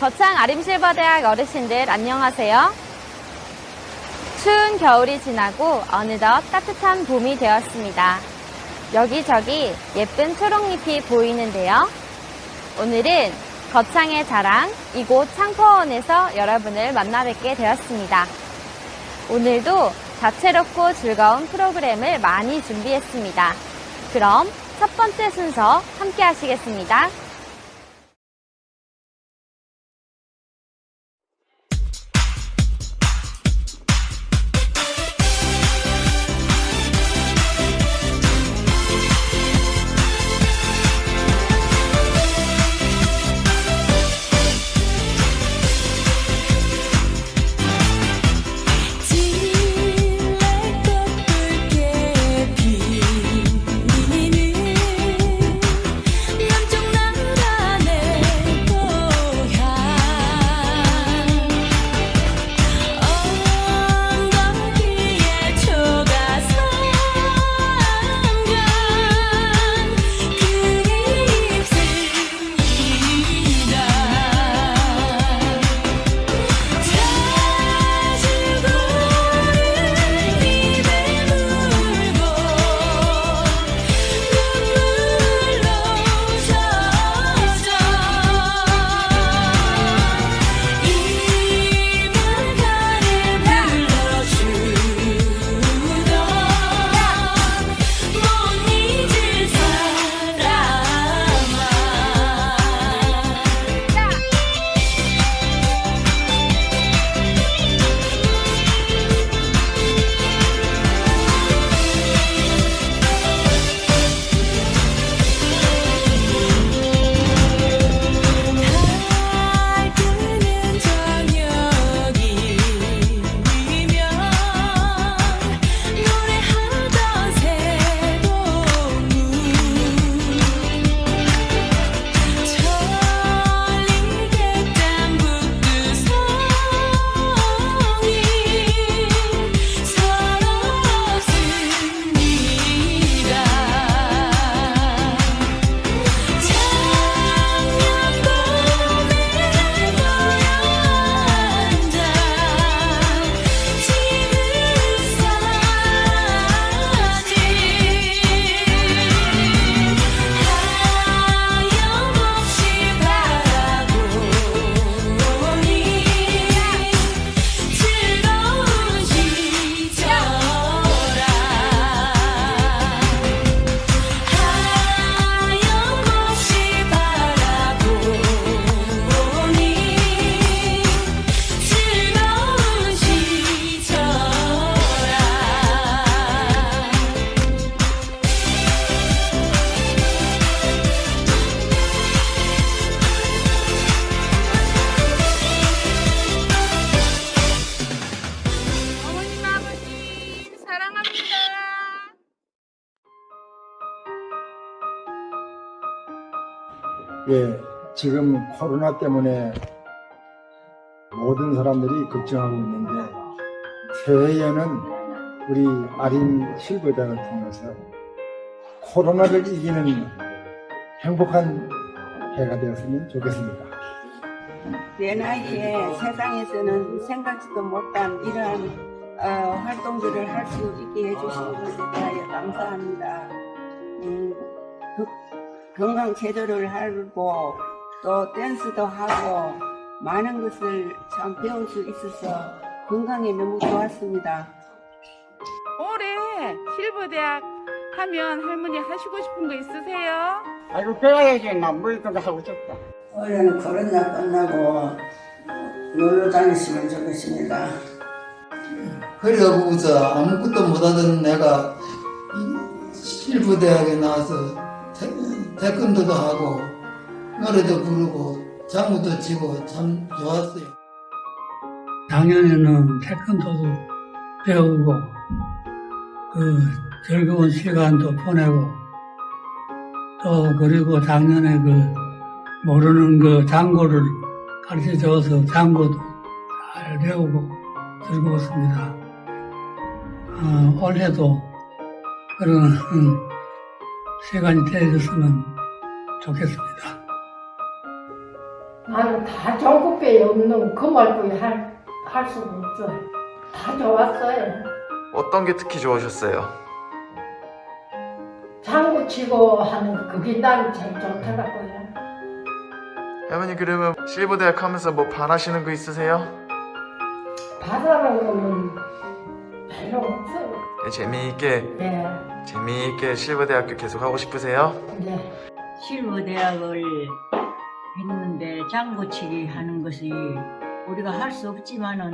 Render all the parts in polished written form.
거창 아림실버대학 어르신들 안녕하세요. 추운 겨울이 지나고 어느덧 따뜻한 봄이 되었습니다. 여기저기 예쁜 초록잎이 보이는데요. 오늘은 거창의 자랑 이곳 창포원에서 여러분을 만나 뵙게 되었습니다. 오늘도 다채롭고 즐거운 프로그램을 많이 준비했습니다. 그럼 첫 번째 순서 함께 하시겠습니다. 예, 지금 코로나 때문에 모든 사람들이 걱정하고 있는데 새해에는 우리 아린 실버대학을 통해서 코로나를 이기는 행복한 해가 되었으면 좋겠습니다. 내 나이에 세상에서는 생각지도 못한 이러한 활동들을 할 수 있게 해주신 것에 대하여 감사합니다. 건강 제조를 하고 또 댄스도 하고 많은 것을 참 배울 수 있어서 건강에 너무 좋았습니다. 올해 실버대학 하면 할머니 하시고 싶은 거 있으세요? 아이고 배워야지. 나 뭐이것도 하고 싶다. 올해는 코로나 끝나고 놀러 다녔으면 좋겠습니다. 허리가 굽어서 아무것도 못하던 내가 실버대학에 나와서 태권도도 하고 노래도 부르고 장구도 치고 참 좋았어요. 작년에는 태권도도 배우고 그 즐거운 시간도 보내고 또 그리고 작년에 그 모르는 그 장구를 가르쳐줘서 장구도 잘 배우고 즐거웠습니다. 올해도 그런 시간이 되어줬으면 좋겠습니다. 나는 다 전국에 없는 그 말뿐이 할 수가 없어. 다 좋았어요. 어떤 게 특히 좋으셨어요? 장구 치고 하는 그게 난 제일 좋더라고요. 할머니 그러면 실버대학 하면서 뭐 바라시는 거 있으세요? 바다라는 거는 별로 없어요. 재미있게 실버대학교 계속 하고 싶으세요? 네. 실버대학을 했는데 장구치기 하는 것이 우리가 할 수 없지만은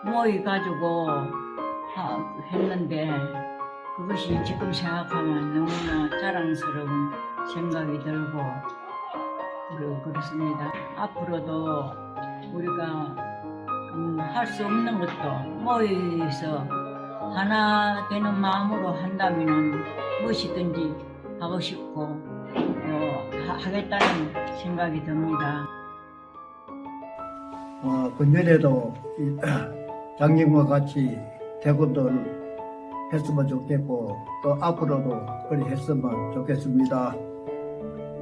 모이 가지고 했는데 그것이 지금 생각하면 너무나 자랑스러운 생각이 들고 그렇습니다. 앞으로도 우리가 할 수 없는 것도 모여서 하나 되는 마음으로 한다면 무엇이든지 하고 싶고 하겠다는 생각이 듭니다. 금년에도 장님과 같이 태권도를 했으면 좋겠고 또 앞으로도 그리 했으면 좋겠습니다.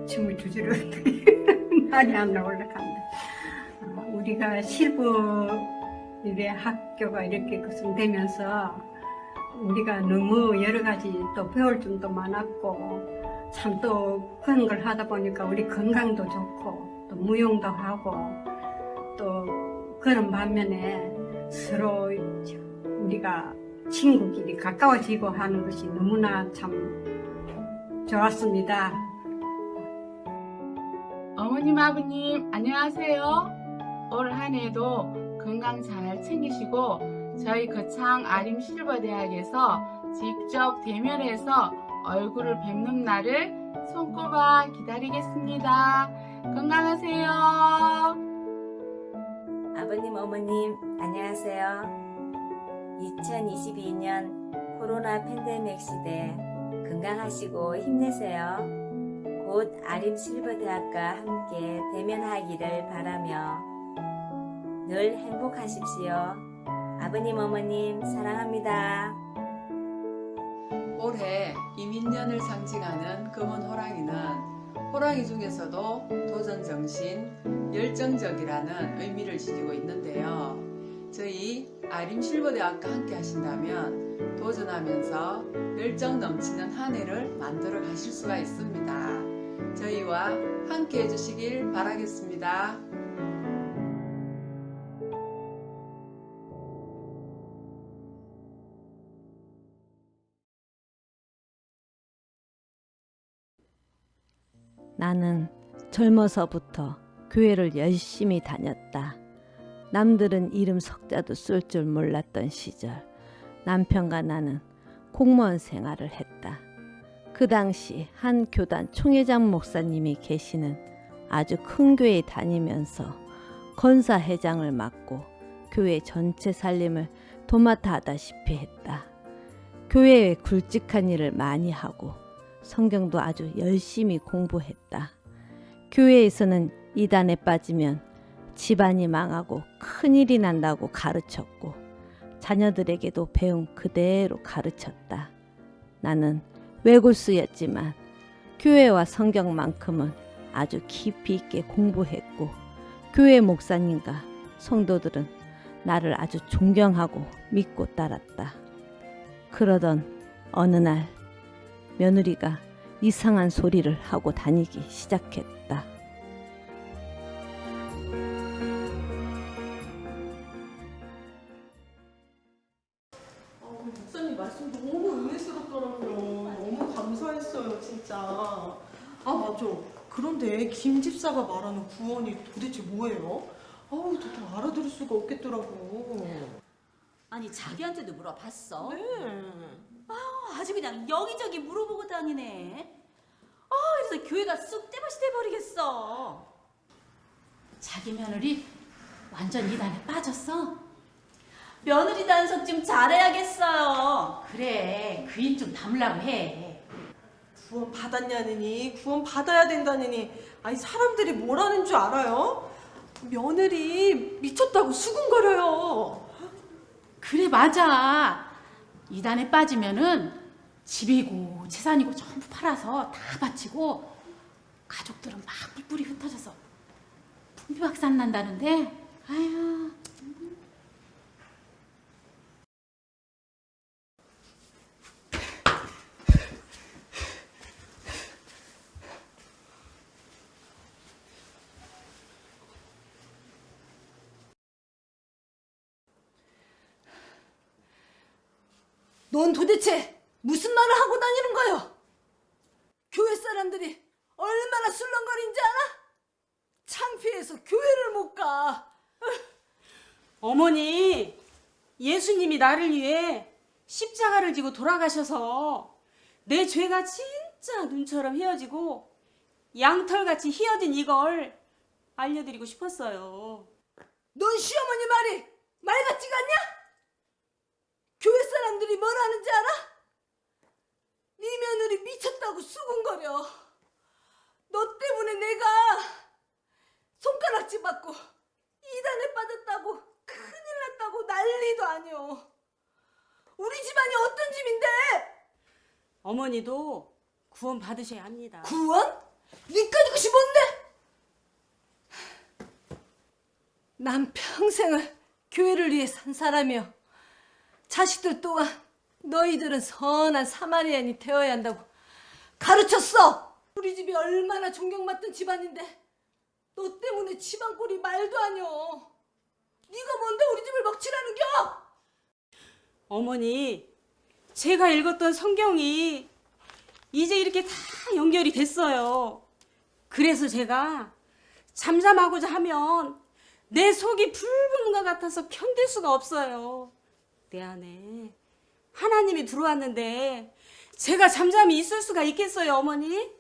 춤을 주지를 어떻게 많이 안 올라간다. 우리가 실버 이래 학교가 이렇게 구성되면서 우리가 너무 여러 가지 또 배울 점도 많았고 참 또 그런 걸 하다 보니까 우리 건강도 좋고 또 무용도 하고 또 그런 반면에 서로 우리가 친구끼리 가까워지고 하는 것이 너무나 참 좋았습니다. 어머님, 아버님, 안녕하세요. 올 한 해도 건강 잘 챙기시고 저희 거창 아림 실버대학에서 직접 대면해서 얼굴을 뵙는 날을 손꼽아 기다리겠습니다. 건강하세요. 아버님, 어머님, 안녕하세요. 2022년 코로나 팬데믹 시대 건강하시고 힘내세요. 곧 아림 실버대학과 함께 대면하기를 바라며 늘 행복하십시오. 아버님, 어머님, 사랑합니다. 올해 이민년을 상징하는 검은 호랑이는 호랑이 중에서도 도전정신, 열정적이라는 의미를 지니고 있는데요. 저희 아림 실버대학과 함께 하신다면 도전하면서 열정 넘치는 한 해를 만들어 가실 수가 있습니다. 저희와 함께 해주시길 바라겠습니다. 나는 젊어서부터 교회를 열심히 다녔다. 남들은 이름 석자도 쓸 줄 몰랐던 시절 남편과 나는 공무원 생활을 했다. 그 당시 한 교단 총회장 목사님이 계시는 아주 큰 교회에 다니면서 건사회장을 맡고 교회 전체 살림을 도맡아 하다시피 했다. 교회에 굵직한 일을 많이 하고 성경도 아주 열심히 공부했다. 교회에서는 이단에 빠지면 집안이 망하고 큰일이 난다고 가르쳤고 자녀들에게도 배움 그대로 가르쳤다. 나는 외골수였지만 교회와 성경만큼은 아주 깊이 있게 공부했고 교회 목사님과 성도들은 나를 아주 존경하고 믿고 따랐다. 그러던 어느 날 며느리가 이상한 소리를 하고 다니기 시작했다. 목사님 말씀 너무 은혜스럽더라고요. 너무 감사했어요, 진짜. 아, 맞아. 그런데 김 집사가 말하는 구원이 도대체 뭐예요? 아우, 도통 알아들을 수가 없겠더라고. 아니, 자기한테도 물어봤어? 네. 아주 그냥 여기저기 물어보고 다니네. 그래서 교회가 쑥대밭이 돼버리겠어. 자기 며느리 완전 이단에 빠졌어? 며느리 단속 좀 잘해야겠어요. 그래, 그 일 좀 담으려고 해. 구원 받았냐느니, 구원 받아야 된다느니, 아니, 사람들이 뭐라는 줄 알아요? 며느리 미쳤다고 수군거려요. 그래, 맞아. 이단에 빠지면은 집이고 재산이고 전부 팔아서 다 바치고 가족들은 막 뿔뿔이 흩어져서 풍비박산 난다는데. 아유. 넌 도대체 무슨 말을 하고 다니는 거요? 교회 사람들이 얼마나 술렁거린지 알아? 창피해서 교회를 못 가. 어머니, 예수님이 나를 위해 십자가를 지고 돌아가셔서 내 죄가 진짜 눈처럼 헤어지고 양털같이 휘어진 이걸 알려드리고 싶었어요. 넌 시어머니 말이 말 같지가 않냐? 교회 사람들이 뭘 하는지 알아? 네 며느리 미쳤다고 수군거려. 너 때문에 내가 손가락질 받고 이단에 빠졌다고 큰일 났다고 난리도 아니오. 우리 집안이 어떤 집인데? 어머니도 구원 받으셔야 합니다. 구원? 니까지 그것이 뭔데? 난 평생을 교회를 위해 산 사람이여. 자식들 또한 너희들은 선한 사마리아인이 되어야 한다고 가르쳤어. 우리 집이 얼마나 존경받던 집안인데 너 때문에 집안 꼴이 말도 아니여. 네가 뭔데 우리 집을 먹칠하는겨? 어머니, 제가 읽었던 성경이 이제 이렇게 다 연결이 됐어요. 그래서 제가 잠잠하고자 하면 내 속이 붉은 것 같아서 견딜 수가 없어요. 내 안에 하나님이 들어왔는데 제가 잠잠히 있을 수가 있겠어요, 어머니?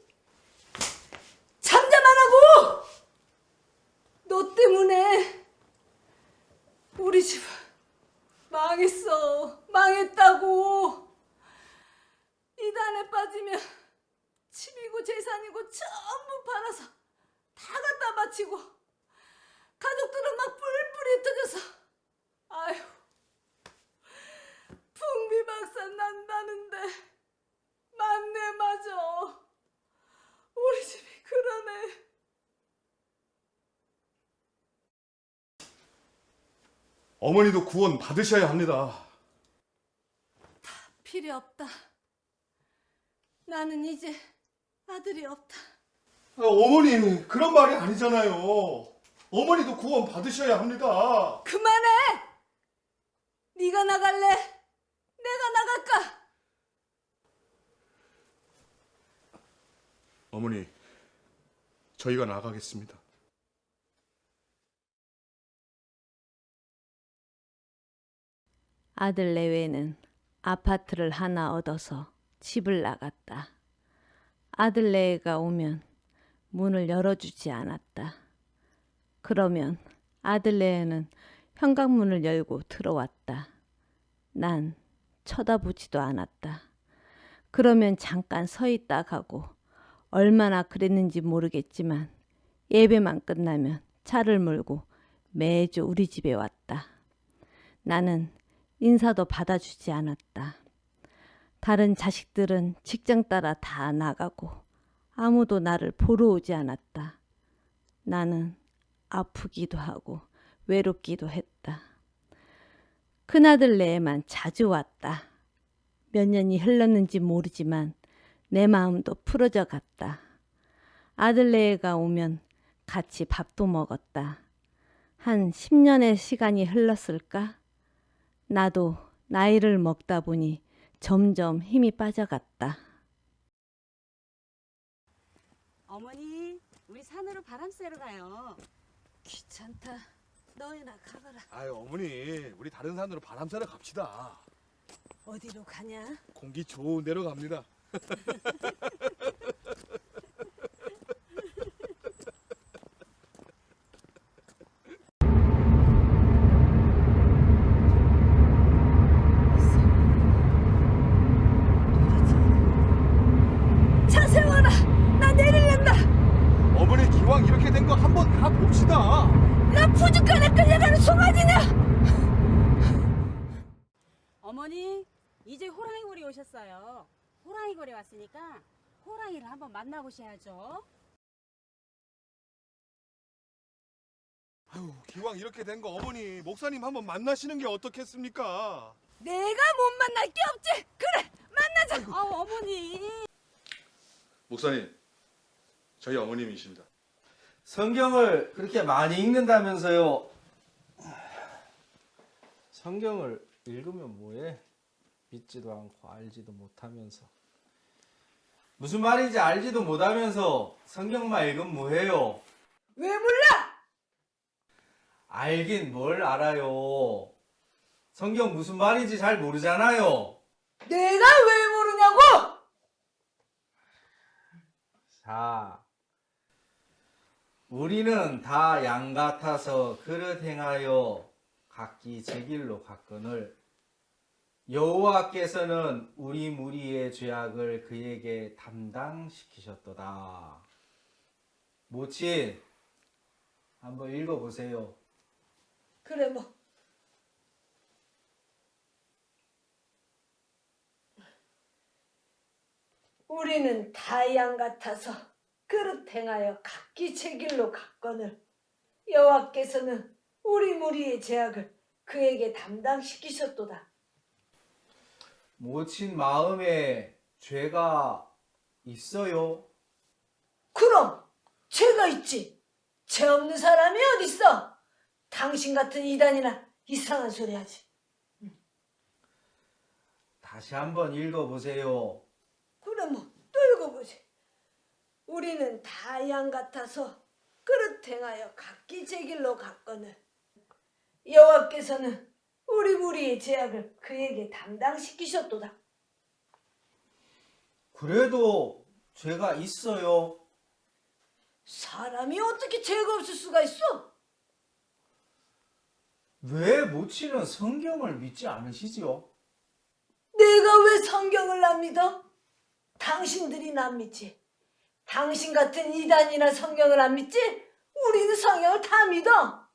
잠잠 안 하고! 너 때문에 우리 집 망했어. 망했다고. 이단에 빠지면 집이고 재산이고 전부 팔아서 다 갖다 바치고 가족들은 막 뿔뿔이 흩어져서 아휴 풍비박산 난다는데 맞네 맞아. 우리 집이 그러네. 어머니도 구원 받으셔야 합니다. 필요 없다. 나는 이제 아들이 없다. 어머니, 그런 말이 아니잖아요. 어머니도 구원 받으셔야 합니다. 그만해! 네가 나갈래? 내가 나갈까? 어머니, 저희가 나가겠습니다. 아들 내외는 아파트를 하나 얻어서 집을 나갔다. 아들 내외가 오면 문을 열어주지 않았다. 그러면 아들 내외는 현관문을 열고 들어왔다. 난 쳐다보지도 않았다. 그러면 잠깐 서 있다 가고 얼마나 그랬는지 모르겠지만 예배만 끝나면 차를 몰고 매주 우리 집에 왔다. 나는 인사도 받아주지 않았다. 다른 자식들은 직장 따라 다 나가고 아무도 나를 보러 오지 않았다. 나는 아프기도 하고 외롭기도 했다. 큰아들 내에만 자주 왔다. 몇 년이 흘렀는지 모르지만 내 마음도 풀어져 갔다. 아들 내가 오면 같이 밥도 먹었다. 한 10년의 시간이 흘렀을까? 나도 나이를 먹다 보니 점점 힘이 빠져갔다. 어머니, 우리 산으로 바람 쐬러 가요. 귀찮다. 너희나 가거라. 아유, 어머니, 우리 다른 산으로 바람 쐬러 갑시다. 어디로 가냐? 공기 좋은 데로 갑니다. 차 세워라. 나 내리려다. 어머니, 기왕 이렇게 된 거 한번 가봅시다. 나 푸주간에 끌려가는 송아지냐? 어머니, 이제 호랑이골에 오셨어요. 호랑이골에 왔으니까 호랑이를 한번 만나보셔야죠. 아유, 기왕 이렇게 된 거 어머니 목사님 한번 만나시는 게 어떻겠습니까? 내가 못 만날 게 없지. 그래, 만나자. 어머니. 목사님, 저희 어머님이십니다. 성경을 그렇게 많이 읽는다면서요. 성경을 읽으면 뭐해? 믿지도 않고 알지도 못하면서. 무슨 말인지 알지도 못하면서 성경만 읽으면 뭐해요? 왜 몰라? 알긴 뭘 알아요. 성경 무슨 말인지 잘 모르잖아요. 내가 왜 모르냐고? 자, 우리는 다 양 같아서 그릇 행하여 각기 제 길로 갔거늘 여호와께서는 우리 무리의 죄악을 그에게 담당시키셨도다. 모친, 한번 읽어보세요. 그래 뭐. 우리는 다 양 같아서 그릇 행하여 각기 제 길로 갔거늘 여호와께서는 우리 무리의 죄악을 그에게 담당시키셨도다. 모친 마음에 죄가 있어요? 그럼 죄가 있지. 죄 없는 사람이 어딨어? 당신 같은 이단이나 이상한 소리 하지. 다시 한번 읽어보세요. 그래 뭐 또 읽어보지. 우리는 다 양 같아서 그릇 행하여 각기 제 길로 갔거늘 여호와께서는 우리 무리의 죄악을 그에게 담당시키셨도다. 그래도 죄가 있어요. 사람이 어떻게 죄가 없을 수가 있어? 왜 모친은 성경을 믿지 않으시지요? 내가 왜 성경을 안 믿어? 당신들이 안 믿지. 당신 같은 이단이나 성경을 안 믿지? 우리는 성경을 다 믿어.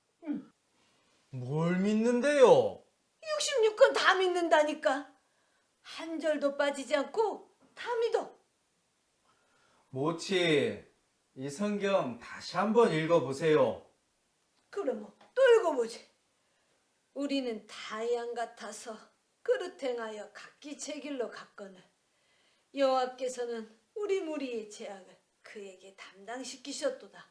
뭘 믿는데요? 66권 다 믿는다니까. 한 절도 빠지지 않고 다 믿어. 모친, 이 성경 다시 한번 읽어보세요. 그래 뭐 또 읽어보지. 우리는 다 양 같아서 그릇 행하여 각기 제 길로 갔거늘 여호와께서는 우리 무리의 죄악을 그에게 담당시키셨도다.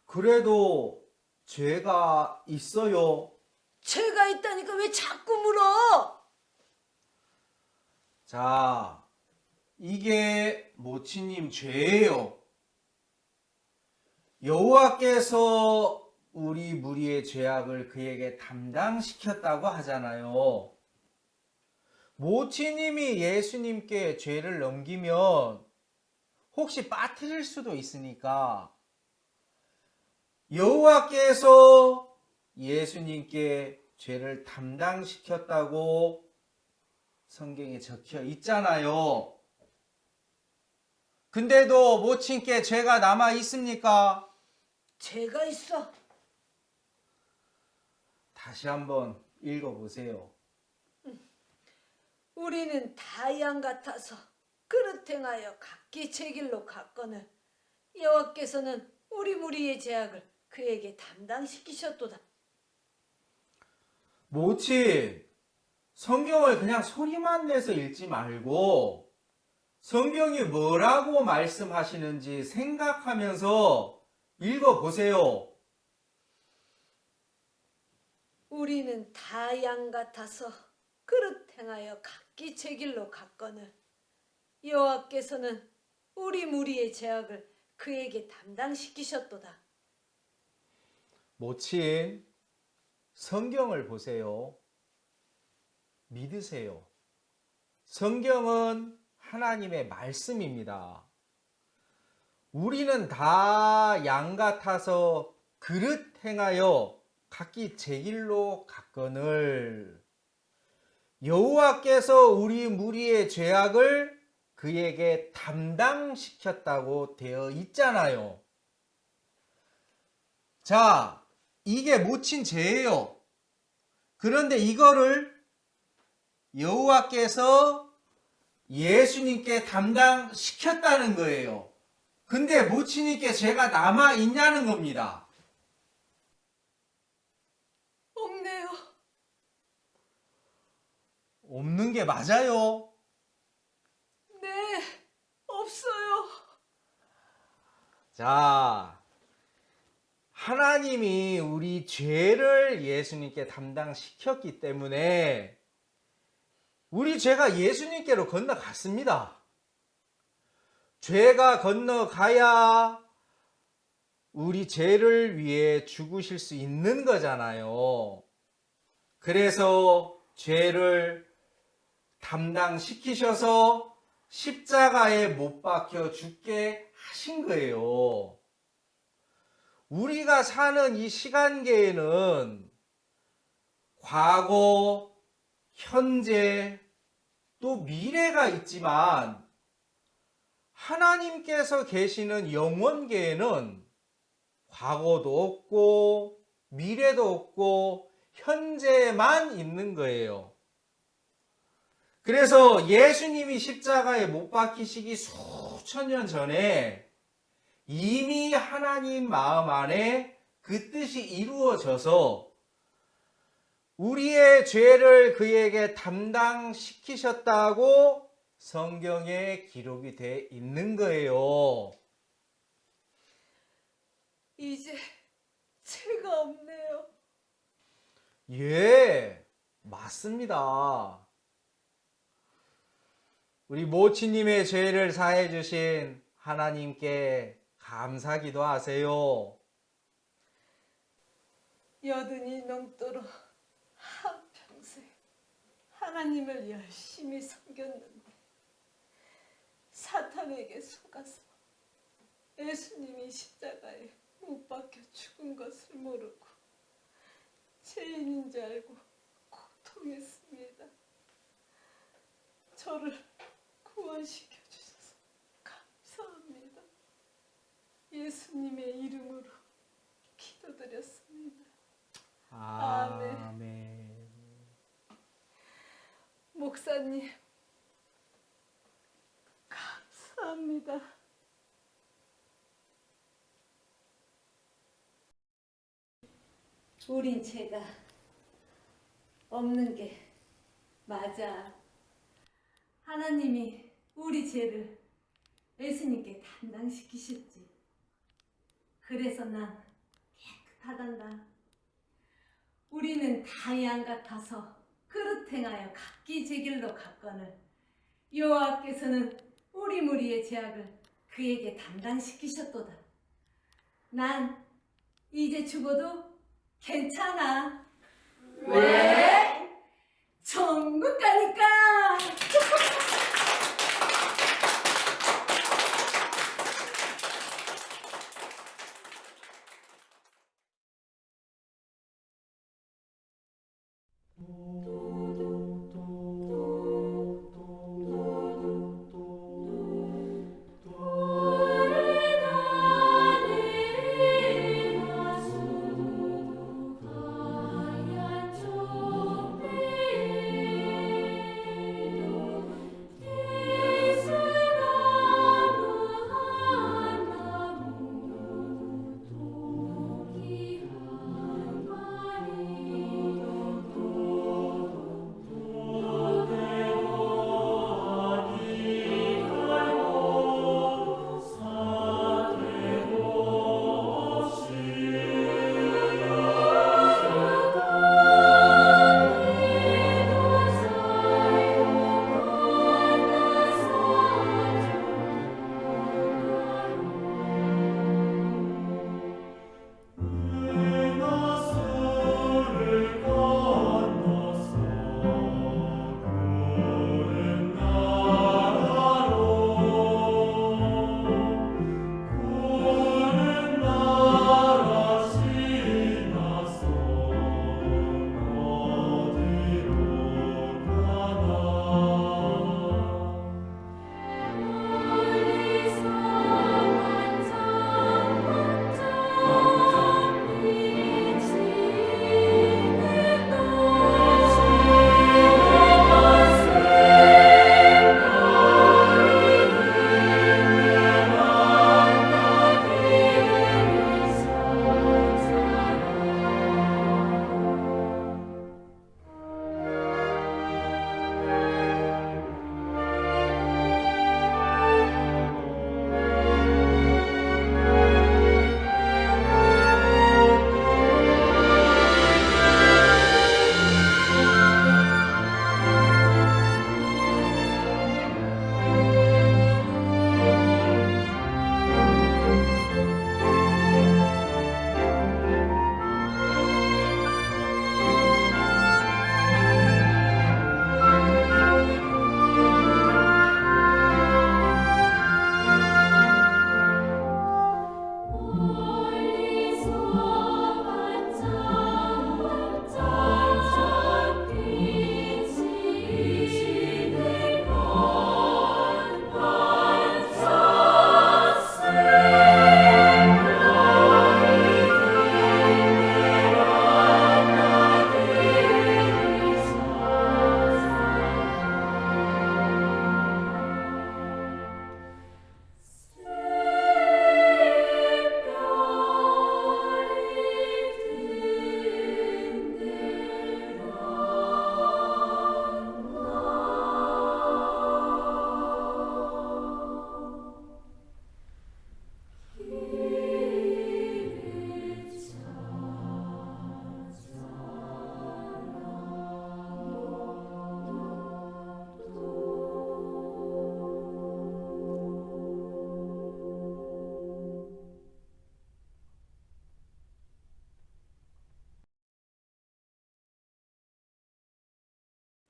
그래도 죄가 있어요. 죄가 있다니까 왜 자꾸 물어? 자, 이게 모친님 죄예요. 여호와께서 우리 무리의 죄악을 그에게 담당시켰다고 하잖아요. 모친님이 예수님께 죄를 넘기면 혹시 빠뜨릴 수도 있으니까 여호와께서 예수님께 죄를 담당시켰다고 성경에 적혀 있잖아요. 근데도 모친께 죄가 남아 있습니까? 죄가 있어. 다시 한번 읽어보세요. 우리는 다 양 같아서 그릇 행하여 각기 제 길로 갔거늘 여호와께서는 우리 무리의 죄악을 그에게 담당시키셨도다. 모친, 성경을 그냥 소리만 내서 읽지 말고 성경이 뭐라고 말씀하시는지 생각하면서 읽어보세요. 우리는 다 양 같아서 그릇 행하여 각기 제 길로 갔거늘 여호와께서는 우리 무리의 죄악을 그에게 담당시키셨도다. 모친, 성경을 보세요. 믿으세요. 성경은 하나님의 말씀입니다. 우리는 다 양 같아서 그릇 행하여 각기 제 길로 갔거늘 여호와께서 우리 무리의 죄악을 그에게 담당시켰다고 되어 있잖아요. 자, 이게 모친 죄예요. 그런데 이거를 여호와께서 예수님께 담당시켰다는 거예요. 근데 모친님께 죄가 남아 있냐는 겁니다. 없는 게 맞아요? 네, 없어요. 자, 하나님이 우리 죄를 예수님께 담당시켰기 때문에 우리 죄가 예수님께로 건너갔습니다. 죄가 건너가야 우리 죄를 위해 죽으실 수 있는 거잖아요. 그래서 죄를 담당시키셔서 십자가에 못 박혀 죽게 하신 거예요. 우리가 사는 이 시간계에는 과거, 현재, 또 미래가 있지만 하나님께서 계시는 영원계에는 과거도 없고 미래도 없고 현재만 있는 거예요. 그래서 예수님이 십자가에 못 박히시기 수천 년 전에 이미 하나님 마음 안에 그 뜻이 이루어져서 우리의 죄를 그에게 담당시키셨다고 성경에 기록이 돼 있는 거예요. 이제 죄가 없네요. 예, 맞습니다. 우리 모치님의 죄를 사해 주신 하나님께 감사기도 하세요. 여든이 넘도록 한평생 하나님을 열심히 섬겼는데 사탄에게 속아서 예수님이 십자가에 못 박혀 죽은 것을 모르고 죄인인 줄 알고 고통했습니다. 저를 구원시켜 주셔서 감사합니다. 예수님의 이름으로 기도드렸습니다. 아멘. 목사님, 감사합니다. 우린 죄가 없는 게 맞아. 하나님이 우리 죄를 예수님께 담당시키셨지. 그래서 난 깨끗하단다. 우리는 다 양 같아서 그릇 행하여 각기 제 길로 갔거늘 여호와께서는 우리 무리의 죄악을 그에게 담당시키셨도다. 난 이제 죽어도 괜찮아. 왜? 천국 가니까. 주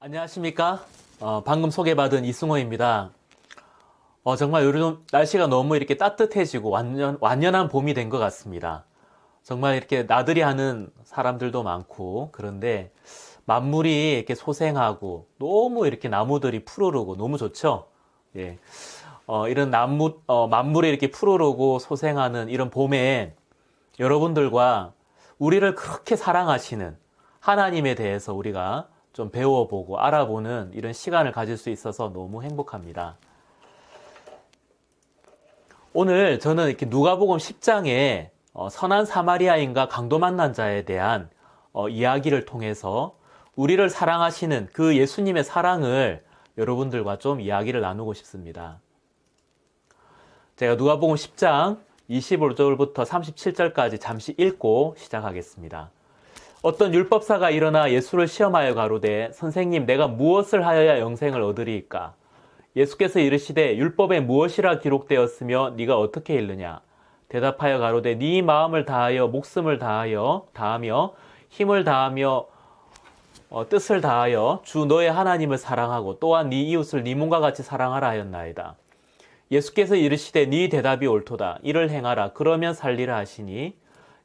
안녕하십니까? 방금 소개받은 이승호입니다. 정말 요즘 날씨가 너무 이렇게 따뜻해지고 완연한 봄이 된 것 같습니다. 정말 이렇게 나들이 하는 사람들도 많고, 그런데 만물이 이렇게 소생하고 너무 이렇게 나무들이 푸르르고 너무 좋죠? 예. 이런 만물이 이렇게 푸르르고 소생하는 이런 봄에 여러분들과 우리를 그렇게 사랑하시는 하나님에 대해서 우리가 좀 배워보고 알아보는 이런 시간을 가질 수 있어서 너무 행복합니다. 오늘 저는 이렇게 누가복음 10장에 선한 사마리아인과 강도 만난 자에 대한 이야기를 통해서 우리를 사랑하시는 그 예수님의 사랑을 여러분들과 좀 이야기를 나누고 싶습니다. 제가 누가복음 10장 25절부터 37절까지 잠시 읽고 시작하겠습니다. 어떤 율법사가 일어나 예수를 시험하여 가로되 선생님 내가 무엇을 하여야 영생을 얻으리이까? 예수께서 이르시되 율법에 무엇이라 기록되었으며 네가 어떻게 읽느냐? 대답하여 가로되 네 마음을 다하여 목숨을 다하며 힘을 다하며 뜻을 다하여 주 너의 하나님을 사랑하고 또한 네 이웃을 네 몸과 같이 사랑하라 하였나이다. 예수께서 이르시되 네 대답이 옳도다. 이를 행하라. 그러면 살리라 하시니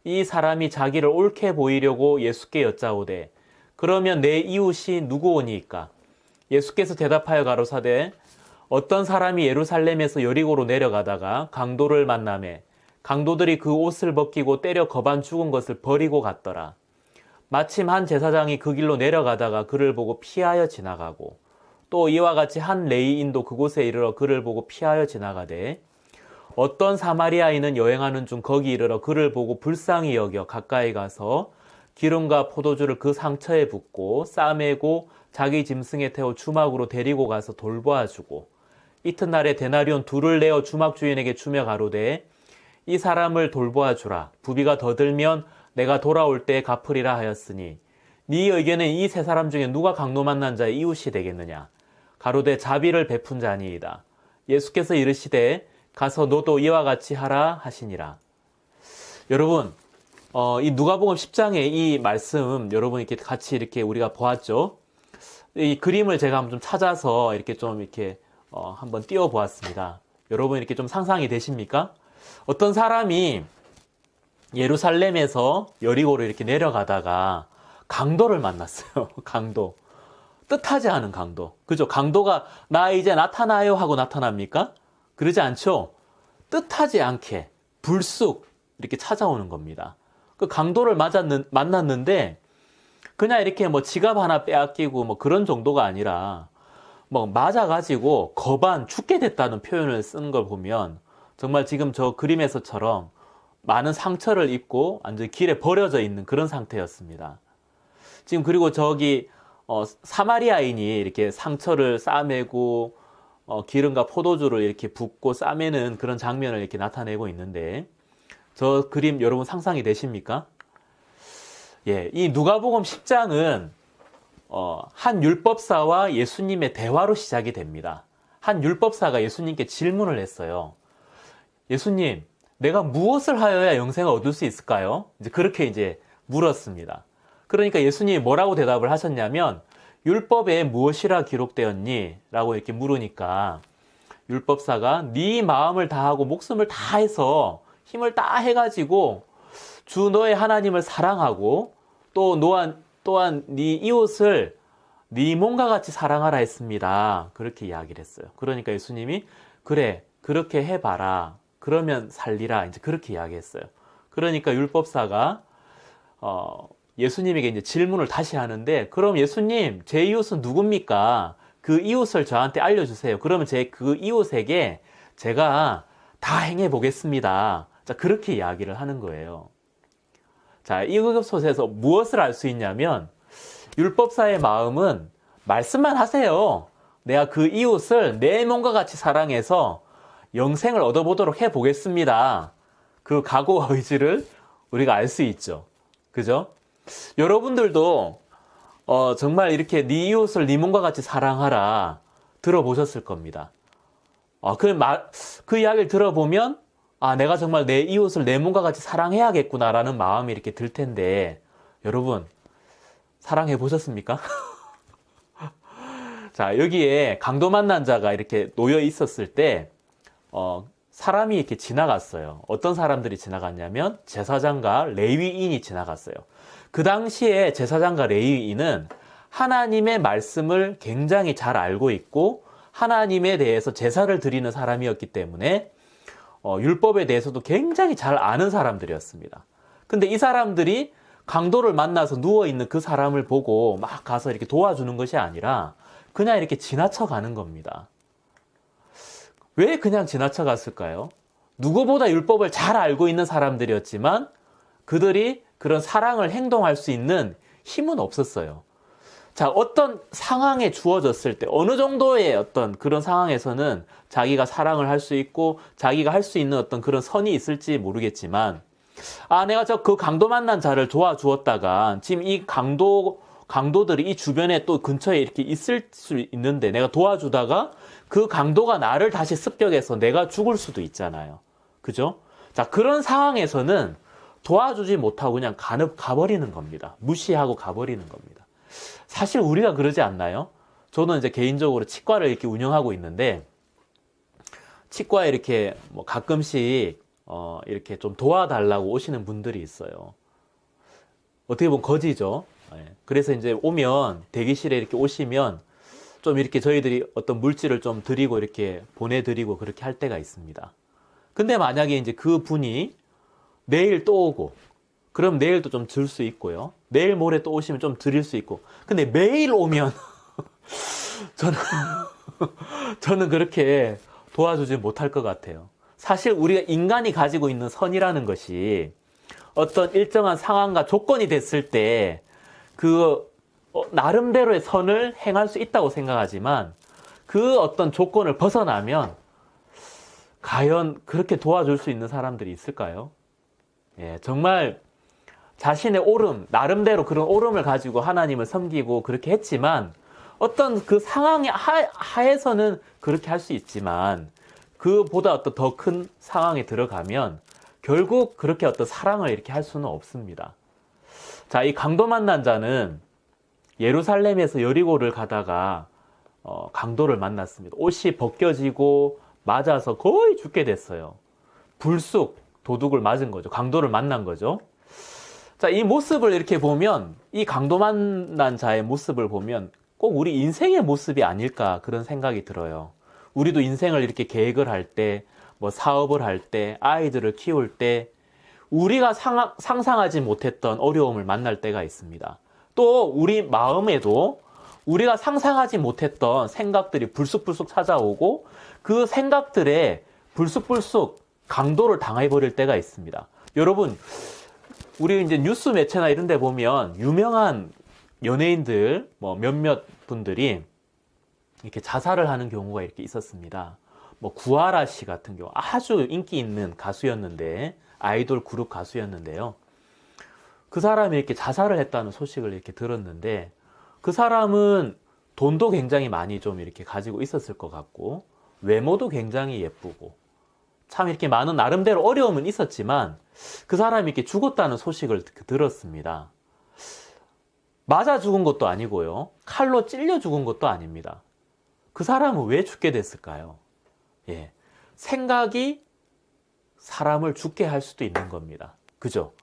이 사람이 자기를 옳게 보이려고 예수께 여짜오되 그러면 내 이웃이 누구오니이까? 예수께서 대답하여 가로사대 어떤 사람이 예루살렘에서 여리고로 내려가다가 강도를 만나매 강도들이 그 옷을 벗기고 때려 거반 죽은 것을 버리고 갔더라. 마침 한 제사장이 그 길로 내려가다가 그를 보고 피하여 지나가고 또 이와 같이 한 레위인도 그곳에 이르러 그를 보고 피하여 지나가되 어떤 사마리아인은 여행하는 중 거기 이르러 그를 보고 불쌍히 여겨 가까이 가서 기름과 포도주를 그 상처에 붓고 싸매고 자기 짐승에 태워 주막으로 데리고 가서 돌보아주고 이튿날에 데나리온 2를 내어 주막 주인에게 주며 가로되 이 사람을 돌보아주라. 부비가 더 들면 내가 돌아올 때에 갚으리라 하였으니 네 의견은 이 세 사람 중에 누가 강도 만난 자의 이웃이 되겠느냐? 가로되 자비를 베푼 자니이다. 예수께서 이르시되 가서 너도 이와 같이 하라 하시니라. 여러분, 이 누가복음 10장의 이 말씀 여러분 이렇게 같이 이렇게 우리가 보았죠. 이 그림을 제가 한번 좀 찾아서 이렇게 한번 띄워 보았습니다. 여러분 이렇게 좀 상상이 되십니까? 어떤 사람이 예루살렘에서 여리고로 이렇게 내려가다가 강도를 만났어요. 강도. 뜻하지 않은 강도. 그죠? 강도가 나 이제 나타나요 하고 나타납니까? 그러지 않죠? 뜻하지 않게 불쑥 이렇게 찾아오는 겁니다. 그 강도를 만났는데 그냥 이렇게 지갑 하나 빼앗기고 그런 정도가 아니라 맞아가지고 거반 죽게 됐다는 표현을 쓰는 걸 보면 정말 지금 저 그림에서처럼 많은 상처를 입고 완전히 길에 버려져 있는 그런 상태였습니다. 지금 그리고 저기 사마리아인이 이렇게 상처를 싸매고 기름과 포도주를 이렇게 붓고 싸매는 그런 장면을 이렇게 나타내고 있는데 저 그림 여러분 상상이 되십니까? 예, 이 누가복음 10장은 한 율법사와 예수님의 대화로 시작이 됩니다. 한 율법사가 예수님께 질문을 했어요. 예수님, 내가 무엇을 하여야 영생을 얻을 수 있을까요? 그렇게 물었습니다. 그러니까 예수님이 뭐라고 대답을 하셨냐면 율법에 무엇이라 기록되었니? 라고 이렇게 물으니까 율법사가 네 마음을 다하고 목숨을 다해서 힘을 다 해가지고 주 너의 하나님을 사랑하고 또한 네 이웃을 네 몸과 같이 사랑하라 했습니다. 그렇게 이야기를 했어요. 그러니까 예수님이 그래 그렇게 해봐라. 그러면 살리라. 그렇게 이야기했어요. 그러니까 율법사가 예수님에게 질문을 다시 하는데 그럼 예수님 제 이웃은 누굽니까? 그 이웃을 저한테 알려주세요. 그러면 그 이웃에게 제가 다 행해 보겠습니다. 자, 그렇게 이야기를 하는 거예요. 자, 이 흑엽소서에서 무엇을 알 수 있냐면 율법사의 마음은 말씀만 하세요. 내가 그 이웃을 내 몸과 같이 사랑해서 영생을 얻어보도록 해보겠습니다. 그 각오와 의지를 우리가 알 수 있죠. 그죠? 여러분들도 정말 이렇게 네 이웃을 네 몸과 같이 사랑하라 들어보셨을 겁니다. 그 이야기를 들어보면 내가 정말 내 이웃을 내 몸과 같이 사랑해야겠구나라는 마음이 이렇게 들 텐데 여러분 사랑해 보셨습니까? 자, 여기에 강도 만난 자가 이렇게 놓여 있었을 때, 사람이 이렇게 지나갔어요. 어떤 사람들이 지나갔냐면, 제사장과 레위인이 지나갔어요. 그 당시에 제사장과 레위인은 하나님의 말씀을 굉장히 잘 알고 있고, 하나님에 대해서 제사를 드리는 사람이었기 때문에, 율법에 대해서도 굉장히 잘 아는 사람들이었습니다. 근데 이 사람들이 강도를 만나서 누워있는 그 사람을 보고 막 가서 이렇게 도와주는 것이 아니라 그냥 이렇게 지나쳐 가는 겁니다. 왜 그냥 지나쳐 갔을까요? 누구보다 율법을 잘 알고 있는 사람들이었지만 그들이 그런 사랑을 행동할 수 있는 힘은 없었어요. 자, 어떤 상황에 주어졌을 때 어느 정도의 어떤 그런 상황에서는 자기가 사랑을 할 수 있고 자기가 할 수 있는 어떤 그런 선이 있을지 모르겠지만, 내가 그 강도 만난 자를 도와주었다가 지금 이 강도들이 이 주변에 또 근처에 이렇게 있을 수 있는데 내가 도와주다가 그 강도가 나를 다시 습격해서 내가 죽을 수도 있잖아요. 그죠? 자, 그런 상황에서는 도와주지 못하고 그냥 가버리는 겁니다. 무시하고 가버리는 겁니다. 사실 우리가 그러지 않나요? 저는 이제 개인적으로 치과를 이렇게 운영하고 있는데, 치과에 이렇게 뭐 가끔씩 이렇게 좀 도와달라고 오시는 분들이 있어요. 어떻게 보면 거지죠. 그래서 이제 오면 대기실에 이렇게 오시면 좀 이렇게 저희들이 어떤 물질을 좀 드리고 이렇게 보내드리고 그렇게 할 때가 있습니다. 근데 만약에 이제 그 분이 내일 또 오고, 그럼 내일도 좀 줄 수 있고요. 내일 모레 또 오시면 좀 드릴 수 있고. 근데 매일 오면 저는 그렇게 도와주지 못할 것 같아요. 사실 우리가 인간이 가지고 있는 선이라는 것이 어떤 일정한 상황과 조건이 됐을 때 그 나름대로의 선을 행할 수 있다고 생각하지만, 그 어떤 조건을 벗어나면 과연 그렇게 도와줄 수 있는 사람들이 있을까요? 예, 정말 자신의 옳음, 나름대로 그런 옳음을 가지고 하나님을 섬기고 그렇게 했지만, 어떤 그 상황의 하에서는 그렇게 할 수 있지만, 그보다 어떤 더 큰 상황에 들어가면 결국 그렇게 어떤 사랑을 이렇게 할 수는 없습니다. 자, 이 강도 만난 자는 예루살렘에서 여리고를 가다가 강도를 만났습니다. 옷이 벗겨지고 맞아서 거의 죽게 됐어요. 불쑥 도둑을 맞은 거죠. 강도를 만난 거죠. 자, 이 모습을 이렇게 보면, 이 강도 만난 자의 모습을 보면 꼭 우리 인생의 모습이 아닐까 그런 생각이 들어요. 우리도 인생을 이렇게 계획을 할 때, 뭐 사업을 할 때, 아이들을 키울 때 우리가 상상하지 못했던 어려움을 만날 때가 있습니다. 또 우리 마음에도 우리가 상상하지 못했던 생각들이 불쑥불쑥 찾아오고, 그 생각들에 불쑥불쑥 강도를 당해버릴 때가 있습니다. 여러분, 우리 이제 뉴스 매체나 이런 데 보면 유명한 연예인들 뭐 몇몇 분들이 이렇게 자살을 하는 경우가 이렇게 있었습니다. 뭐 구하라 씨 같은 경우 아주 인기 있는 가수였는데, 아이돌 그룹 가수였는데요. 그 사람이 이렇게 자살을 했다는 소식을 이렇게 들었는데, 그 사람은 돈도 굉장히 많이 좀 이렇게 가지고 있었을 것 같고, 외모도 굉장히 예쁘고, 참 이렇게 많은 나름대로 어려움은 있었지만, 그 사람이 이렇게 죽었다는 소식을 들었습니다. 맞아 죽은 것도 아니고요. 칼로 찔려 죽은 것도 아닙니다. 그 사람은 왜 죽게 됐을까요? 예. 생각이 사람을 죽게 할 수도 있는 겁니다. 그죠?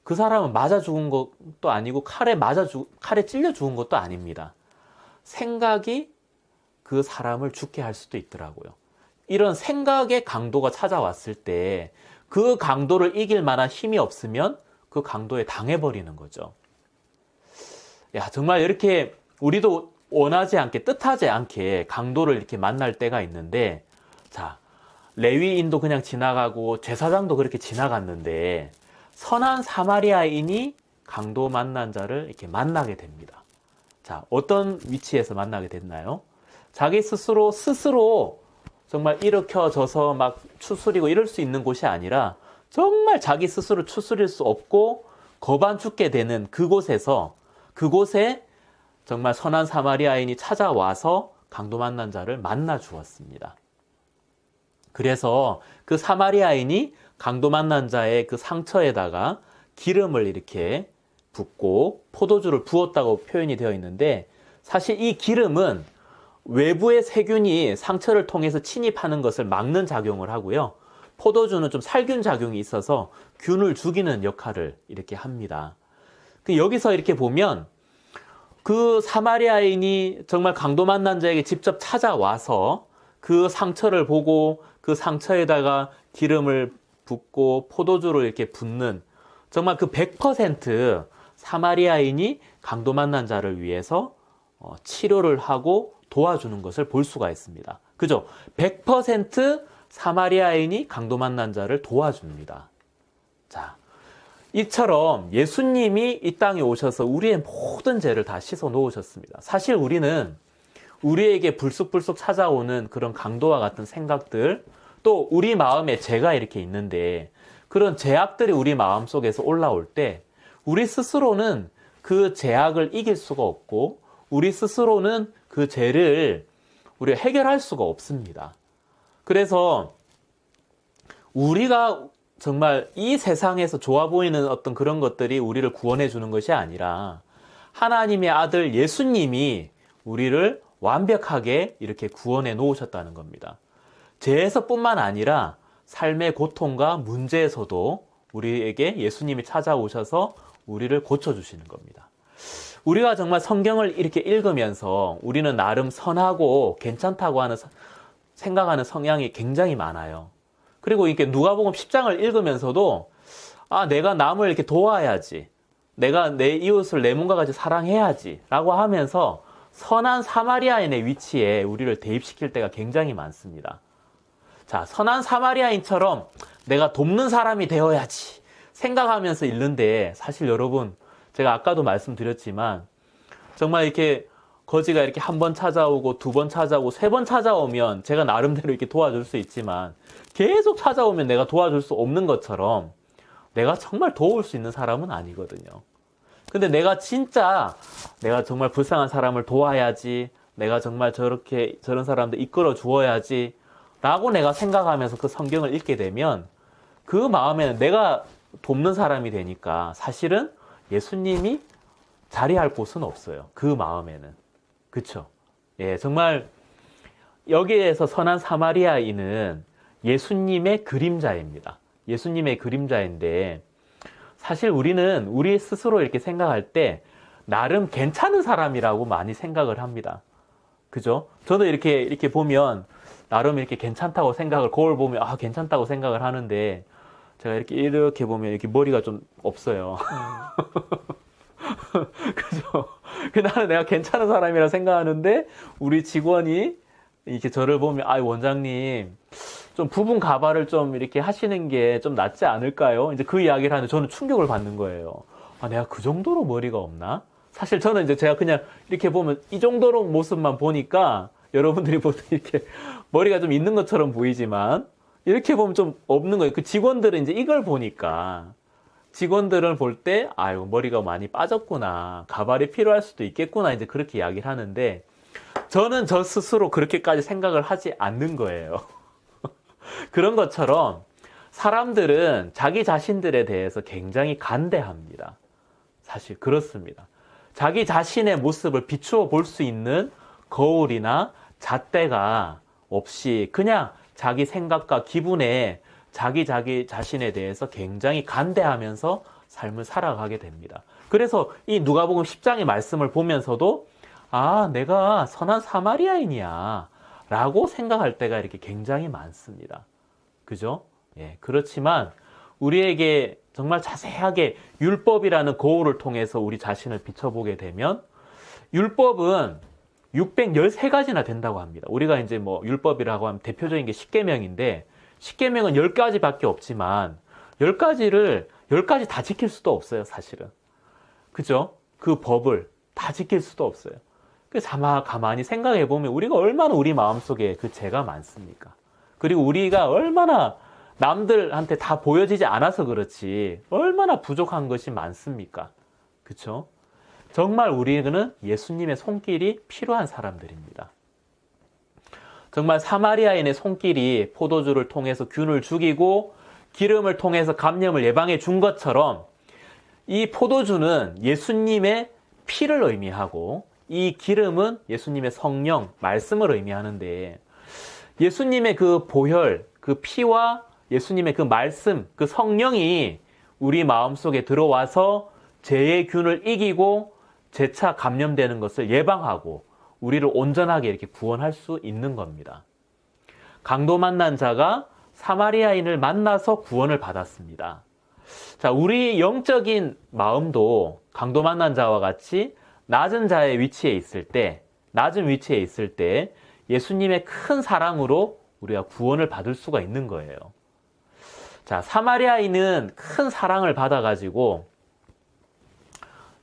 그 사람은 맞아 죽은 것도 아니고 칼에 찔려 죽은 것도 아닙니다. 생각이 그 사람을 죽게 할 수도 있더라고요. 이런 생각의 강도가 찾아왔을 때 그 강도를 이길 만한 힘이 없으면 그 강도에 당해버리는 거죠. 야, 정말 이렇게 우리도 원하지 않게, 뜻하지 않게 강도를 이렇게 만날 때가 있는데, 자, 레위인도 그냥 지나가고 제사장도 그렇게 지나갔는데, 선한 사마리아인이 강도 만난 자를 이렇게 만나게 됩니다. 자, 어떤 위치에서 만나게 됐나요? 자기 스스로 정말 일으켜져서 막 추스리고 이럴 수 있는 곳이 아니라, 정말 자기 스스로 추스릴 수 없고 거반 죽게 되는 그곳에 정말 선한 사마리아인이 찾아와서 강도 만난 자를 만나 주었습니다. 그래서 그 사마리아인이 강도 만난 자의 그 상처에다가 기름을 이렇게 붓고 포도주를 부었다고 표현이 되어 있는데, 사실 이 기름은 외부의 세균이 상처를 통해서 침입하는 것을 막는 작용을 하고요. 포도주는 좀 살균 작용이 있어서 균을 죽이는 역할을 이렇게 합니다. 여기서 이렇게 보면 그 사마리아인이 정말 강도 만난 자에게 직접 찾아와서 그 상처를 보고 그 상처에다가 기름을 붓고 포도주를 이렇게 붓는, 정말 그 100% 사마리아인이 강도 만난 자를 위해서 치료를 하고 도와주는 것을 볼 수가 있습니다. 그죠? 100% 사마리아인이 강도 만난 자를 도와줍니다. 자, 이처럼 예수님이 이 땅에 오셔서 우리의 모든 죄를 다 씻어 놓으셨습니다. 사실 우리는 우리에게 불쑥불쑥 찾아오는 그런 강도와 같은 생각들, 또 우리 마음에 죄가 이렇게 있는데 그런 죄악들이 우리 마음속에서 올라올 때 우리 스스로는 그 죄악을 이길 수가 없고 우리 스스로는 그 죄를 우리가 해결할 수가 없습니다. 그래서 우리가 정말 이 세상에서 좋아 보이는 어떤 그런 것들이 우리를 구원해 주는 것이 아니라 하나님의 아들 예수님이 우리를 완벽하게 이렇게 구원해 놓으셨다는 겁니다. 죄에서뿐만 아니라 삶의 고통과 문제에서도 우리에게 예수님이 찾아오셔서 우리를 고쳐주시는 겁니다. 우리가 정말 성경을 이렇게 읽으면서 우리는 나름 선하고 괜찮다고 하는 생각하는 성향이 굉장히 많아요. 그리고 이렇게 누가복음 10장을 읽으면서도 내가 남을 이렇게 도와야지, 내가 내 이웃을 내 몸과 같이 사랑해야지 라고 하면서 선한 사마리아인의 위치에 우리를 대입시킬 때가 굉장히 많습니다. 자, 선한 사마리아인처럼 내가 돕는 사람이 되어야지 생각하면서 읽는데, 사실 여러분, 제가 아까도 말씀드렸지만 정말 이렇게 거지가 이렇게 한 번 찾아오고 두 번 찾아오고 세 번 찾아오면 제가 나름대로 이렇게 도와줄 수 있지만 계속 찾아오면 내가 도와줄 수 없는 것처럼 내가 정말 도울 수 있는 사람은 아니거든요. 근데 내가 정말 불쌍한 사람을 도와야지, 내가 정말 저런 사람들 이끌어 주어야지 라고 내가 생각하면서 그 성경을 읽게 되면 그 마음에는 내가 돕는 사람이 되니까 사실은 예수님이 자리할 곳은 없어요. 그 마음에는. 그쵸? 예, 정말 여기에서 선한 사마리아인은 예수님의 그림자입니다. 예수님의 그림자인데 사실 우리는 우리 스스로 이렇게 생각할 때 나름 괜찮은 사람이라고 많이 생각을 합니다. 그죠? 저도 이렇게 보면 나름 이렇게 괜찮다고 생각을, 거울 보면 괜찮다고 생각을 하는데 제가 이렇게 보면 이렇게 머리가 좀 없어요. 그죠? 나는 내가 괜찮은 사람이라 생각하는데 우리 직원이 이렇게 저를 보면 원장님 좀 부분 가발을 좀 이렇게 하시는 게 좀 낫지 않을까요? 이제 그 이야기를 하는데 저는 충격을 받는 거예요. 내가 그 정도로 머리가 없나? 사실 저는 이제 제가 그냥 이렇게 보면 이 정도로 모습만 보니까 여러분들이 보통 이렇게 머리가 좀 있는 것처럼 보이지만 이렇게 보면 좀 없는 거예요. 그 직원들은 이제 이걸 보니까 직원들은 볼 때 머리가 많이 빠졌구나, 가발이 필요할 수도 있겠구나, 이제 그렇게 이야기를 하는데 저는 저 스스로 그렇게까지 생각을 하지 않는 거예요. 그런 것처럼 사람들은 자기 자신들에 대해서 굉장히 간대합니다. 사실 그렇습니다. 자기 자신의 모습을 비추어 볼 수 있는 거울이나 잣대가 없이 그냥 자기 생각과 기분에 자기 자신에 대해서 굉장히 간대하면서 삶을 살아가게 됩니다. 그래서 이 누가복음 10장의 말씀을 보면서도 내가 선한 사마리아인이야 라고 생각할 때가 이렇게 굉장히 많습니다. 그죠? 예, 그렇지만 우리에게 정말 자세하게 율법이라는 거울을 통해서 우리 자신을 비춰보게 되면 율법은 613가지나 된다고 합니다. 우리가 이제 율법이라고 하면 대표적인 게 10계명인데 10계명은 10가지밖에 없지만 10가지 다 지킬 수도 없어요, 사실은. 그죠? 그 법을 다 지킬 수도 없어요. 그래서 가만히 생각해 보면 우리가 얼마나 우리 마음속에 그 죄가 많습니까? 그리고 우리가 얼마나 남들한테 다 보여지지 않아서 그렇지 얼마나 부족한 것이 많습니까? 그쵸? 정말 우리는 예수님의 손길이 필요한 사람들입니다. 정말 사마리아인의 손길이 포도주를 통해서 균을 죽이고 기름을 통해서 감염을 예방해 준 것처럼 이 포도주는 예수님의 피를 의미하고 이 기름은 예수님의 성령, 말씀을 의미하는데 예수님의 그 보혈, 그 피와 예수님의 그 말씀, 그 성령이 우리 마음속에 들어와서 죄의 균을 이기고 재차 감염되는 것을 예방하고 우리를 온전하게 이렇게 구원할 수 있는 겁니다. 강도 만난 자가 사마리아인을 만나서 구원을 받았습니다. 자, 우리 영적인 마음도 강도 만난 자와 같이 낮은 위치에 있을 때 예수님의 큰 사랑으로 우리가 구원을 받을 수가 있는 거예요. 자, 사마리아인은 큰 사랑을 받아가지고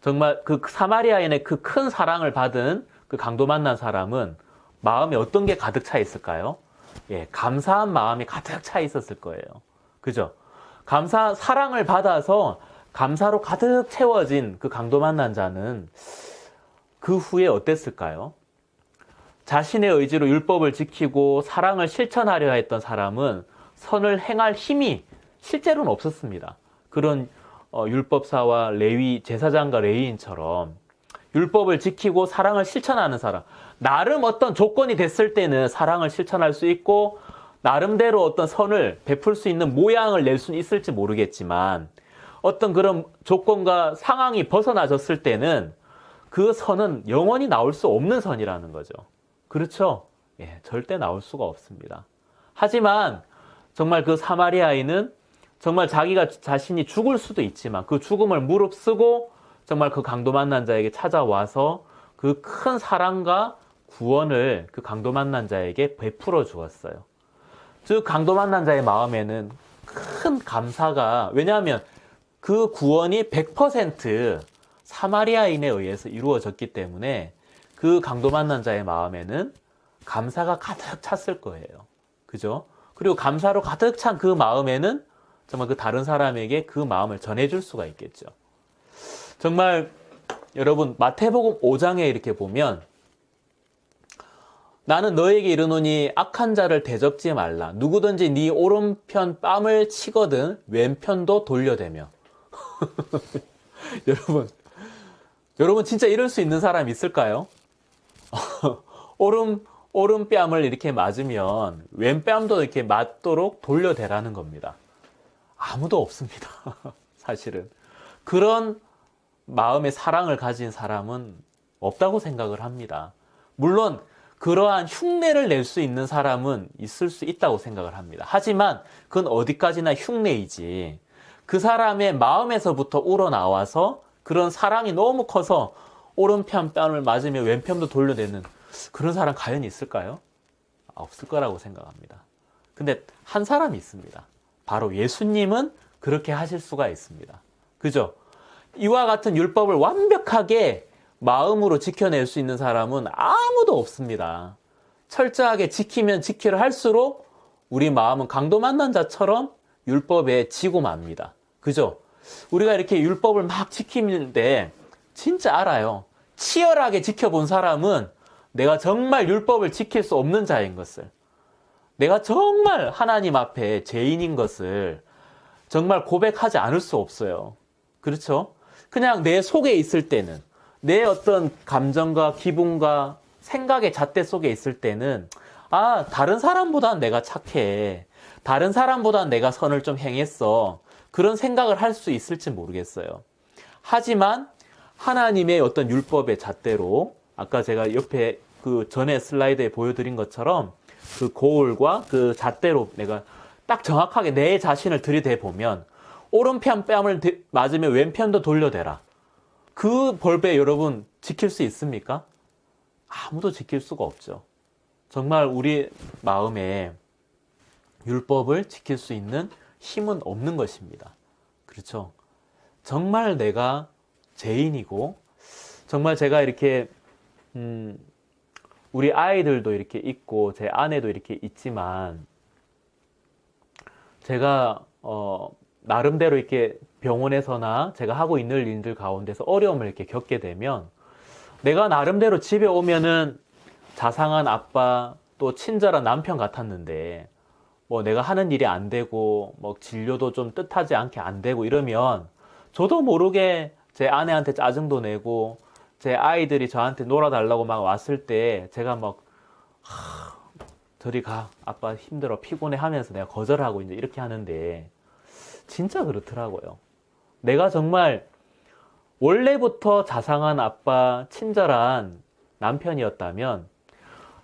정말 그 사마리아인의 그 큰 사랑을 받은 그 강도 만난 사람은 마음에 어떤 게 가득 차 있을까요? 예, 감사한 마음이 가득 차 있었을 거예요. 그죠? 사랑을 받아서 감사로 가득 채워진 그 강도 만난 자는 그 후에 어땠을까요? 자신의 의지로 율법을 지키고 사랑을 실천하려 했던 사람은 선을 행할 힘이 실제로는 없었습니다. 그런 율법사와 레위, 제사장과 레위인처럼 율법을 지키고 사랑을 실천하는 사람, 나름 어떤 조건이 됐을 때는 사랑을 실천할 수 있고 나름대로 어떤 선을 베풀 수 있는 모양을 낼 수는 있을지 모르겠지만 어떤 그런 조건과 상황이 벗어나졌을 때는 그 선은 영원히 나올 수 없는 선이라는 거죠. 그렇죠? 예, 절대 나올 수가 없습니다. 하지만 정말 그 사마리아인은 정말 자기가 자신이 죽을 수도 있지만 그 죽음을 무릅쓰고 정말 그 강도 만난 자에게 찾아와서 그 큰 사랑과 구원을 그 강도 만난 자에게 베풀어 주었어요. 즉 강도 만난 자의 마음에는 큰 감사가, 왜냐하면 그 구원이 100% 사마리아인에 의해서 이루어졌기 때문에 그 강도 만난 자의 마음에는 감사가 가득 찼을 거예요. 그죠? 그리고 감사로 가득 찬 그 마음에는 정말 그 다른 사람에게 그 마음을 전해줄 수가 있겠죠. 정말 여러분 마태복음 5장에 이렇게 보면 나는 너에게 이르노니 악한 자를 대적지 말라. 누구든지 네 오른편 뺨을 치거든 왼편도 돌려대며. 여러분 진짜 이럴 수 있는 사람 있을까요? 오른뺨을 이렇게 맞으면 왼뺨도 이렇게 맞도록 돌려대라는 겁니다. 아무도 없습니다. 사실은. 그런 마음의 사랑을 가진 사람은 없다고 생각을 합니다. 물론 그러한 흉내를 낼 수 있는 사람은 있을 수 있다고 생각을 합니다. 하지만 그건 어디까지나 흉내이지 그 사람의 마음에서부터 우러나와서 그런 사랑이 너무 커서 오른편 뺨을 맞으며 왼편도 돌려대는 그런 사람 과연 있을까요? 없을 거라고 생각합니다. 근데 한 사람이 있습니다. 바로 예수님은 그렇게 하실 수가 있습니다. 그죠? 이와 같은 율법을 완벽하게 마음으로 지켜낼 수 있는 사람은 아무도 없습니다. 철저하게 지키면 지키려 할수록 우리 마음은 강도 만난 자처럼 율법에 지고 맙니다. 그죠? 우리가 이렇게 율법을 막 지키는데 진짜 알아요. 치열하게 지켜본 사람은 내가 정말 율법을 지킬 수 없는 자인 것을, 내가 정말 하나님 앞에 죄인인 것을 정말 고백하지 않을 수 없어요. 그렇죠? 그냥 내 속에 있을 때는, 내 어떤 감정과 기분과 생각의 잣대 속에 있을 때는 다른 사람보다는 내가 착해, 다른 사람보다는 내가 선을 좀 행했어, 그런 생각을 할 수 있을지 모르겠어요. 하지만 하나님의 어떤 율법의 잣대로 아까 제가 옆에 그 전에 슬라이드에 보여드린 것처럼 그 거울과 그 잣대로 내가 딱 정확하게 내 자신을 들이대보면 오른편 뺨을 맞으면 왼편도 돌려대라. 그 벌배 여러분 지킬 수 있습니까? 아무도 지킬 수가 없죠. 정말 우리 마음에 율법을 지킬 수 있는 힘은 없는 것입니다. 그렇죠? 정말 내가 죄인이고 정말 제가 이렇게 우리 아이들도 이렇게 있고 제 아내도 이렇게 있지만 제가 나름대로 이렇게 병원에서나 제가 하고 있는 일들 가운데서 어려움을 이렇게 겪게 되면 내가 나름대로 집에 오면은 자상한 아빠 또 친절한 남편 같았는데 뭐 내가 하는 일이 안 되고 뭐 진료도 좀 뜻하지 않게 안 되고 이러면 저도 모르게 제 아내한테 짜증도 내고 제 아이들이 저한테 놀아달라고 막 왔을 때 제가 막 저리 가, 아빠 힘들어, 피곤해 하면서 내가 거절하고 이제 이렇게 하는데 진짜 그렇더라고요. 내가 정말 원래부터 자상한 아빠, 친절한 남편이었다면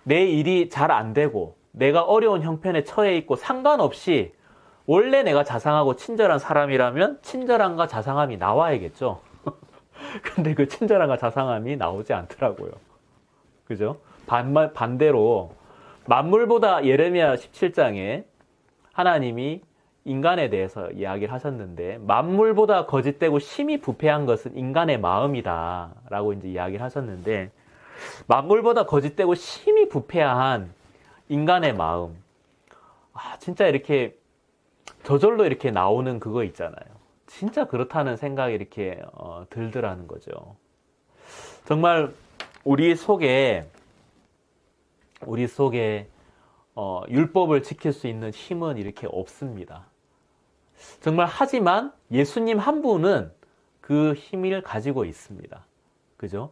내 일이 잘 안 되고 내가 어려운 형편에 처해 있고 상관없이 원래 내가 자상하고 친절한 사람이라면 친절함과 자상함이 나와야겠죠. 근데 그 친절함과 자상함이 나오지 않더라고요. 그죠? 반대로 만물보다 예레미야 17장에 하나님이 인간에 대해서 이야기를 하셨는데 만물보다 거짓되고 심히 부패한 것은 인간의 마음이다 라고 이제 이야기를 하셨는데 만물보다 거짓되고 심히 부패한 인간의 마음, 진짜 이렇게 저절로 이렇게 나오는 그거 있잖아요. 진짜 그렇다는 생각이 이렇게 들더라는 거죠. 정말 우리 속에 율법을 지킬 수 있는 힘은 이렇게 없습니다. 정말 하지만 예수님 한 분은 그 힘을 가지고 있습니다. 그죠?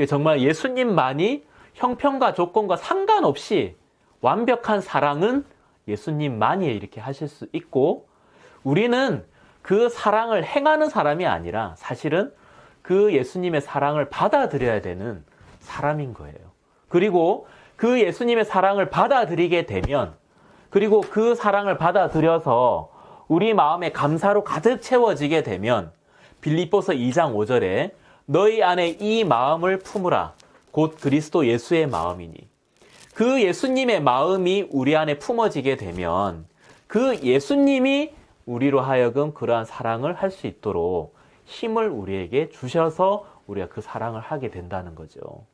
정말 예수님만이 형편과 조건과 상관없이 완벽한 사랑은 예수님만이 이렇게 하실 수 있고 우리는 그 사랑을 행하는 사람이 아니라 사실은 그 예수님의 사랑을 받아들여야 되는 사람인 거예요. 그리고 그 예수님의 사랑을 받아들이게 되면 그리고 그 사랑을 받아들여서 우리 마음에 감사로 가득 채워지게 되면 빌립보서 2장 5절에 너희 안에 이 마음을 품으라 곧 그리스도 예수의 마음이니 그 예수님의 마음이 우리 안에 품어지게 되면 그 예수님이 우리로 하여금 그러한 사랑을 할 수 있도록 힘을 우리에게 주셔서 우리가 그 사랑을 하게 된다는 거죠.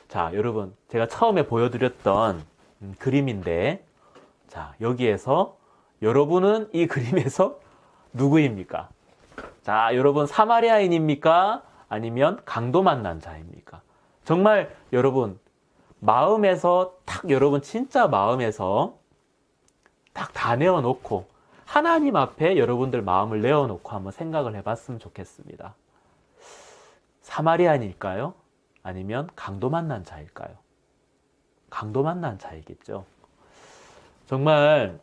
자, 여러분, 제가 처음에 보여드렸던 그림인데, 자, 여기에서 여러분은 이 그림에서 누구입니까? 자, 여러분 사마리아인입니까? 아니면 강도 만난 자입니까? 정말 여러분 마음에서 딱 여러분 진짜 마음에서 딱 다 내어놓고 하나님 앞에 여러분들 마음을 내어놓고 한번 생각을 해봤으면 좋겠습니다. 사마리아인일까요? 아니면 강도 만난 자일까요? 강도 만난 자이겠죠. 정말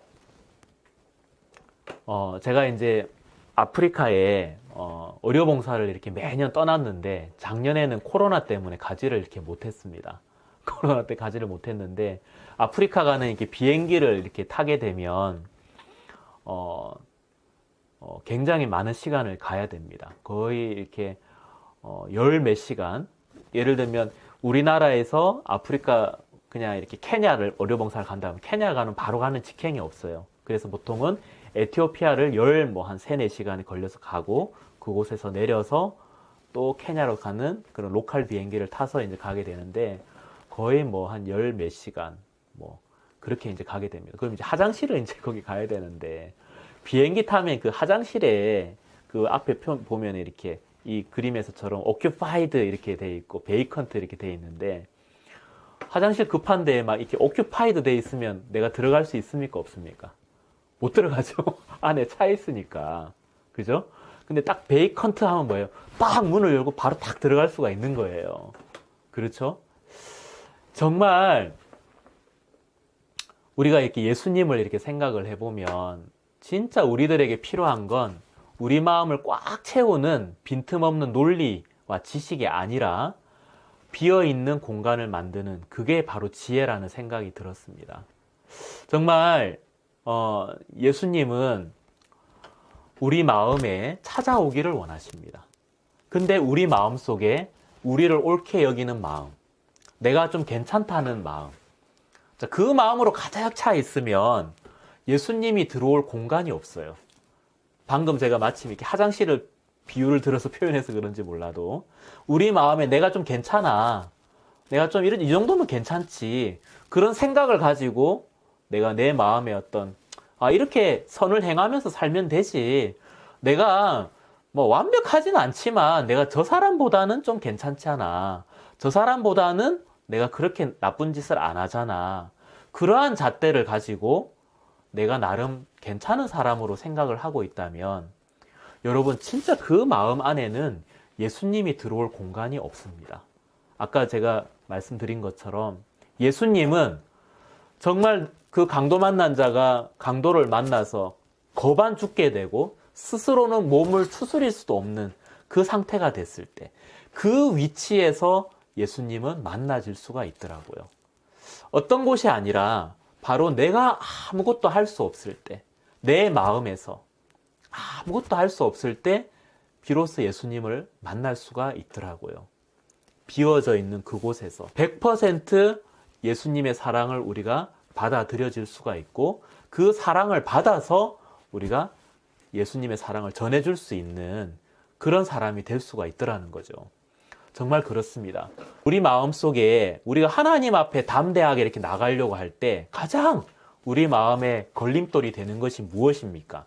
제가 이제 아프리카에 의료봉사를 이렇게 매년 떠났는데 작년에는 코로나 때문에 가지를 이렇게 못했습니다. 코로나 때 가지를 못했는데 아프리카 가는 이렇게 비행기를 이렇게 타게 되면 굉장히 많은 시간을 가야 됩니다. 거의 이렇게 열 몇 시간. 예를 들면 우리나라에서 아프리카 그냥 이렇게 케냐를 의료봉사를 간다면 케냐 가는 바로 가는 직행이 없어요. 그래서 보통은 에티오피아를 한 3, 4시간이 걸려서 가고 그곳에서 내려서 또 케냐로 가는 그런 로컬 비행기를 타서 이제 가게 되는데 거의 한 열 몇 시간 그렇게 이제 가게 됩니다. 그럼 이제 화장실을 이제 거기 가야 되는데 비행기 타면 그 화장실에 그 앞에 보면 이렇게 이 그림에서처럼 occupied 이렇게 돼 있고 vacant 이렇게 돼 있는데 화장실 급한데 막 이렇게 occupied 돼 있으면 내가 들어갈 수 있습니까? 없습니까? 못 들어가죠. 안에 차 있으니까. 그죠? 근데 딱 베이컨트 하면 뭐예요? 딱 문을 열고 바로 딱 들어갈 수가 있는 거예요. 그렇죠? 정말 우리가 이렇게 예수님을 이렇게 생각을 해보면 진짜 우리들에게 필요한 건 우리 마음을 꽉 채우는 빈틈없는 논리와 지식이 아니라 비어있는 공간을 만드는 그게 바로 지혜라는 생각이 들었습니다. 정말 예수님은 우리 마음에 찾아오기를 원하십니다. 근데 우리 마음 속에 우리를 옳게 여기는 마음, 내가 좀 괜찮다는 마음, 그 마음으로 가득 차 있으면 예수님이 들어올 공간이 없어요. 방금 제가 마침 이렇게 화장실을 비유를 들어서 표현해서 그런지 몰라도 우리 마음에 내가 좀 괜찮아, 내가 좀 이 정도면 괜찮지, 그런 생각을 가지고 내가 내 마음에 이렇게 선을 행하면서 살면 되지, 내가 완벽하진 않지만 내가 저 사람보다는 좀 괜찮지 않아, 저 사람보다는 내가 그렇게 나쁜 짓을 안 하잖아, 그러한 잣대를 가지고 내가 나름 괜찮은 사람으로 생각을 하고 있다면 여러분 진짜 그 마음 안에는 예수님이 들어올 공간이 없습니다. 아까 제가 말씀드린 것처럼 예수님은 정말 그 강도 만난 자가 강도를 만나서 거반 죽게 되고 스스로는 몸을 추스릴 수도 없는 그 상태가 됐을 때 그 위치에서 예수님은 만나질 수가 있더라고요. 어떤 곳이 아니라 바로 내가 아무것도 할 수 없을 때, 내 마음에서 아무것도 할 수 없을 때 비로소 예수님을 만날 수가 있더라고요. 비워져 있는 그곳에서 100% 예수님의 사랑을 우리가 받아들여질 수가 있고 그 사랑을 받아서 우리가 예수님의 사랑을 전해줄 수 있는 그런 사람이 될 수가 있더라는 거죠. 정말 그렇습니다. 우리 마음속에 우리가 하나님 앞에 담대하게 이렇게 나가려고 할 때 가장 우리 마음에 걸림돌이 되는 것이 무엇입니까?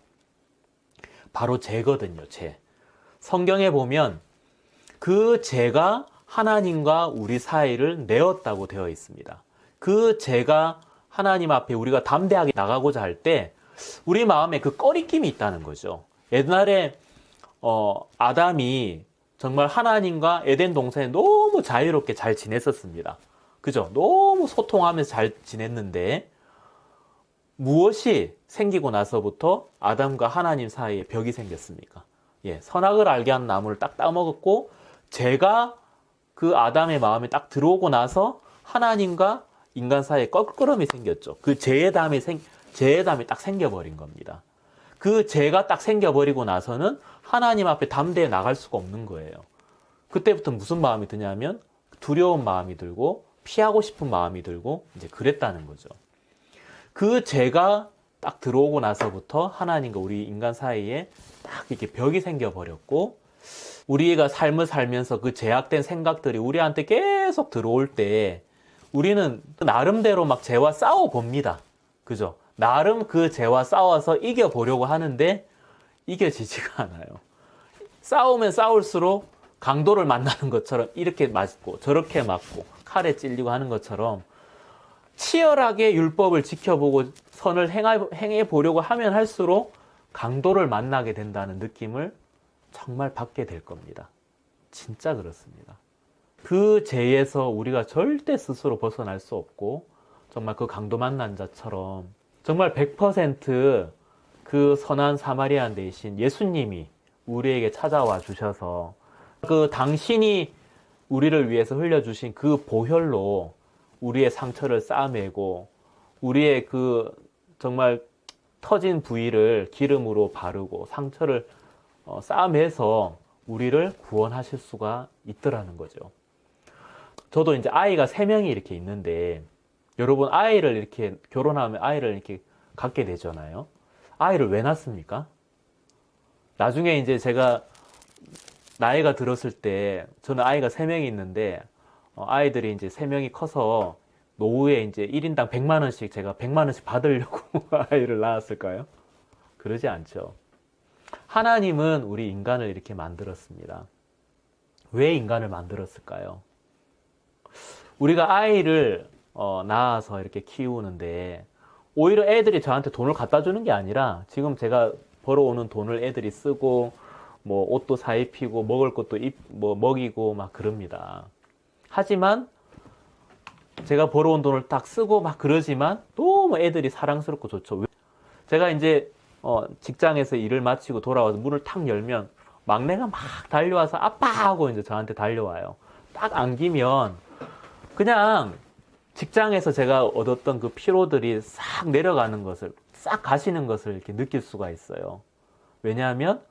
바로 죄거든요. 죄. 성경에 보면 그 죄가 하나님과 우리 사이를 내었다고 되어 있습니다. 그 죄가 하나님 앞에 우리가 담대하게 나가고자 할 때 우리 마음에 그 꺼리낌이 있다는 거죠. 옛날에 아담이 정말 하나님과 에덴 동산에 너무 자유롭게 잘 지냈었습니다. 그죠? 너무 소통하면서 잘 지냈는데 무엇이 생기고 나서부터 아담과 하나님 사이에 벽이 생겼습니까? 예, 선악을 알게 하는 나무를 딱 따먹었고 죄가 그 아담의 마음에 딱 들어오고 나서 하나님과 인간 사이에 껄끄러움이 생겼죠. 그 죄의 담이 딱 생겨버린 겁니다. 그 죄가 딱 생겨버리고 나서는 하나님 앞에 담대해 나갈 수가 없는 거예요. 그때부터 무슨 마음이 드냐면 두려운 마음이 들고 피하고 싶은 마음이 들고 이제 그랬다는 거죠. 그 죄가 딱 들어오고 나서부터 하나님과 우리 인간 사이에 딱 이렇게 벽이 생겨버렸고 우리가 삶을 살면서 그 죄악된 생각들이 우리한테 계속 들어올 때 우리는 나름대로 막 죄와 싸워봅니다. 그죠? 나름 그 죄와 싸워서 이겨보려고 하는데 이겨지지가 않아요. 싸우면 싸울수록 강도를 만나는 것처럼 이렇게 맞고 저렇게 맞고 칼에 찔리고 하는 것처럼 치열하게 율법을 지켜보고 선을 행해보려고 하면 할수록 강도를 만나게 된다는 느낌을 정말 받게 될 겁니다. 진짜 그렇습니다. 그 죄에서 우리가 절대 스스로 벗어날 수 없고 정말 그 강도 만난 자처럼 정말 100% 그 선한 사마리안 대신 예수님이 우리에게 찾아와 주셔서 그 당신이 우리를 위해서 흘려주신 그 보혈로 우리의 상처를 싸매고 우리의 그 정말 터진 부위를 기름으로 바르고 상처를 싸매서 우리를 구원하실 수가 있더라는 거죠. 저도 이제 아이가 3명이 이렇게 있는데 여러분 아이를 이렇게 결혼하면 아이를 이렇게 갖게 되잖아요. 아이를 왜 낳습니까? 나중에 이제 제가 나이가 들었을 때 저는 아이가 3명이 있는데 아이들이 이제 3명이 커서 노후에 이제 1인당 100만 원씩 제가 100만 원씩 받으려고 아이를 낳았을까요? 그러지 않죠. 하나님은 우리 인간을 이렇게 만들었습니다. 왜 인간을 만들었을까요? 우리가 아이를 낳아서 이렇게 키우는데 오히려 애들이 저한테 돈을 갖다 주는 게 아니라 지금 제가 벌어오는 돈을 애들이 쓰고 뭐 옷도 사 입히고 먹을 것도 먹이고 막 그럽니다. 하지만 제가 벌어온 돈을 딱 쓰고 막 그러지만 너무 애들이 사랑스럽고 좋죠. 제가 이제 직장에서 일을 마치고 돌아와서 문을 탁 열면 막내가 막 달려와서 아빠 하고 이제 저한테 달려와요. 딱 안기면 그냥 직장에서 제가 얻었던 그 피로들이 싹 내려가는 것을, 싹 가시는 것을 이렇게 느낄 수가 있어요. 왜냐하면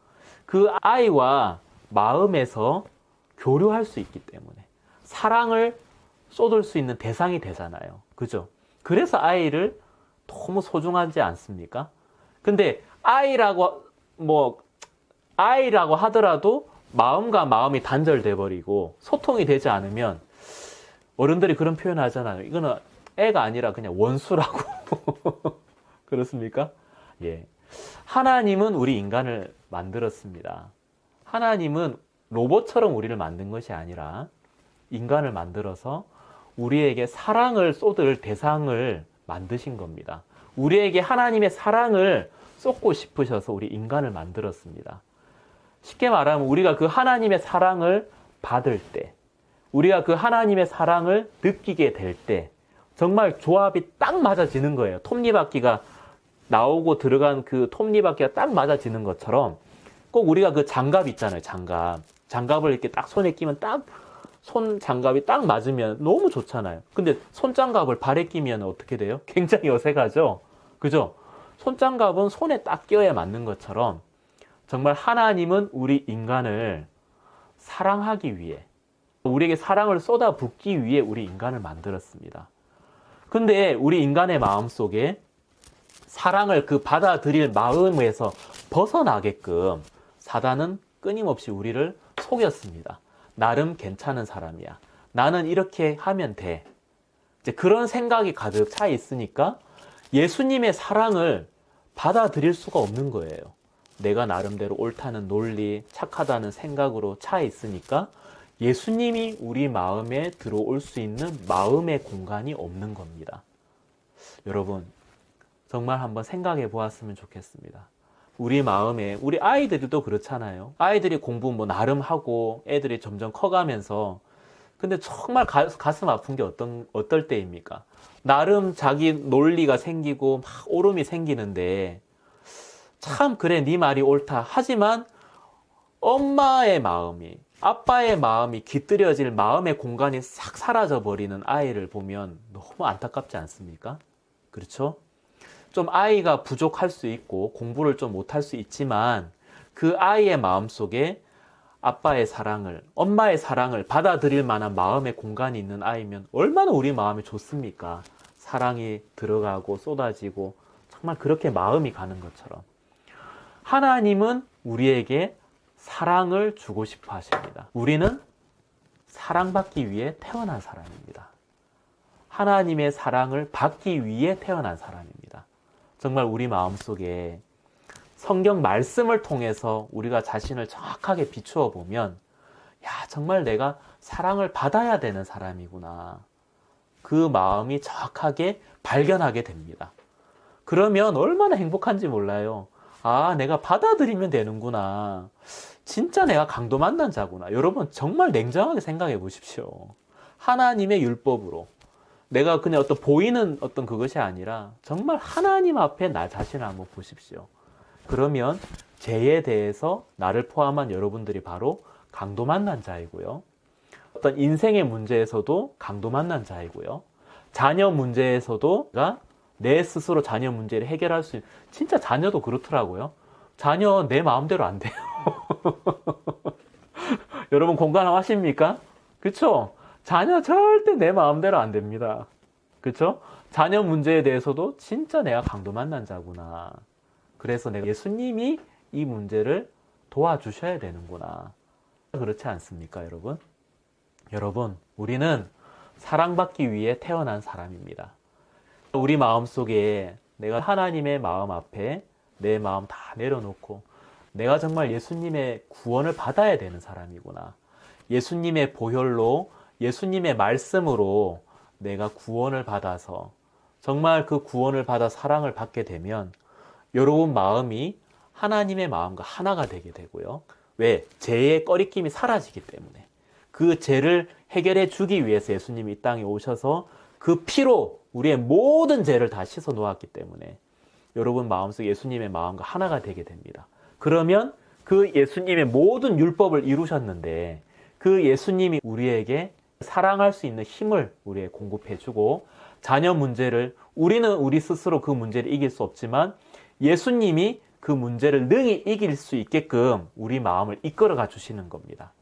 그 아이와 마음에서 교류할 수 있기 때문에 사랑을 쏟을 수 있는 대상이 되잖아요. 그죠? 그래서 아이를 너무 소중하지 않습니까? 근데 아이라고 하더라도 마음과 마음이 단절돼 버리고 소통이 되지 않으면 어른들이 그런 표현 하잖아요. 이거는 애가 아니라 그냥 원수라고. 그렇습니까? 예. 하나님은 우리 인간을 만들었습니다. 하나님은 로봇처럼 우리를 만든 것이 아니라 인간을 만들어서 우리에게 사랑을 쏟을 대상을 만드신 겁니다. 우리에게 하나님의 사랑을 쏟고 싶으셔서 우리 인간을 만들었습니다. 쉽게 말하면 우리가 그 하나님의 사랑을 받을 때, 우리가 그 하나님의 사랑을 느끼게 될 때 정말 조합이 딱 맞아지는 거예요. 톱니바퀴가 나오고 들어간 그 톱니바퀴가 딱 맞아지는 것처럼 꼭 우리가 그 장갑 있잖아요. 장갑을 이렇게 딱 손에 끼면 딱 손 장갑이 딱 맞으면 너무 좋잖아요. 근데 손장갑을 발에 끼면 어떻게 돼요? 굉장히 어색하죠? 그죠? 손장갑은 손에 딱 껴야 맞는 것처럼 정말 하나님은 우리 인간을 사랑하기 위해, 우리에게 사랑을 쏟아붓기 위해 우리 인간을 만들었습니다. 근데 우리 인간의 마음 속에 사랑을 그 받아들일 마음에서 벗어나게끔 사단은 끊임없이 우리를 속였습니다. 나름 괜찮은 사람이야. 나는 이렇게 하면 돼. 이제 그런 생각이 가득 차 있으니까 예수님의 사랑을 받아들일 수가 없는 거예요. 내가 나름대로 옳다는 논리, 착하다는 생각으로 차 있으니까 예수님이 우리 마음에 들어올 수 있는 마음의 공간이 없는 겁니다. 여러분, 정말 한번 생각해 보았으면 좋겠습니다. 우리 마음에, 우리 아이들도 그렇잖아요. 아이들이 공부 뭐 나름 하고 애들이 점점 커가면서, 근데 정말 가슴 아픈 게 어떨 때입니까? 나름 자기 논리가 생기고 막 오름이 생기는데 참 그래 네 말이 옳다. 하지만 엄마의 마음이, 아빠의 마음이 깃들여질 마음의 공간이 싹 사라져버리는 아이를 보면 너무 안타깝지 않습니까? 그렇죠? 좀 아이가 부족할 수 있고 공부를 좀 못할 수 있지만 그 아이의 마음속에 아빠의 사랑을, 엄마의 사랑을 받아들일 만한 마음의 공간이 있는 아이면 얼마나 우리 마음이 좋습니까? 사랑이 들어가고 쏟아지고 정말 그렇게 마음이 가는 것처럼 하나님은 우리에게 사랑을 주고 싶어 하십니다. 우리는 사랑받기 위해 태어난 사람입니다. 하나님의 사랑을 받기 위해 태어난 사람입니다. 정말 우리 마음속에 성경 말씀을 통해서 우리가 자신을 정확하게 비추어 보면 야, 정말 내가 사랑을 받아야 되는 사람이구나. 그 마음이 정확하게 발견하게 됩니다. 그러면 얼마나 행복한지 몰라요. 아, 내가 받아들이면 되는구나. 진짜 내가 강도 만난 자구나. 여러분, 정말 냉정하게 생각해 보십시오. 하나님의 율법으로. 내가 그냥 어떤 보이는 어떤 그것이 아니라 정말 하나님 앞에 나 자신을 한번 보십시오. 그러면 죄에 대해서 나를 포함한 여러분들이 바로 강도 만난 자이고요. 어떤 인생의 문제에서도 강도 만난 자이고요. 자녀 문제에서도 내 스스로 자녀 문제를 해결할 수 있는, 진짜 자녀도 그렇더라고요. 자녀 내 마음대로 안 돼요. 여러분 공감하십니까? 그렇죠? 자녀 절대 내 마음대로 안 됩니다. 그렇죠? 자녀 문제에 대해서도 진짜 내가 강도 만난 자구나. 그래서 내가 예수님이 이 문제를 도와주셔야 되는구나. 그렇지 않습니까, 여러분? 여러분, 우리는 사랑받기 위해 태어난 사람입니다. 우리 마음속에 내가 하나님의 마음 앞에 내 마음 다 내려놓고 내가 정말 예수님의 구원을 받아야 되는 사람이구나. 예수님의 보혈로, 예수님의 말씀으로 내가 구원을 받아서 정말 그 구원을 받아 사랑을 받게 되면 여러분 마음이 하나님의 마음과 하나가 되게 되고요. 왜? 죄의 꺼리낌이 사라지기 때문에. 그 죄를 해결해 주기 위해서 예수님이 이 땅에 오셔서 그 피로 우리의 모든 죄를 다 씻어 놓았기 때문에 여러분 마음속 예수님의 마음과 하나가 되게 됩니다. 그러면 그 예수님의 모든 율법을 이루셨는데 그 예수님이 우리에게 사랑할 수 있는 힘을 우리에게 공급해 주고 자녀 문제를 우리는 우리 스스로 그 문제를 이길 수 없지만 예수님이 그 문제를 능히 이길 수 있게끔 우리 마음을 이끌어가 주시는 겁니다.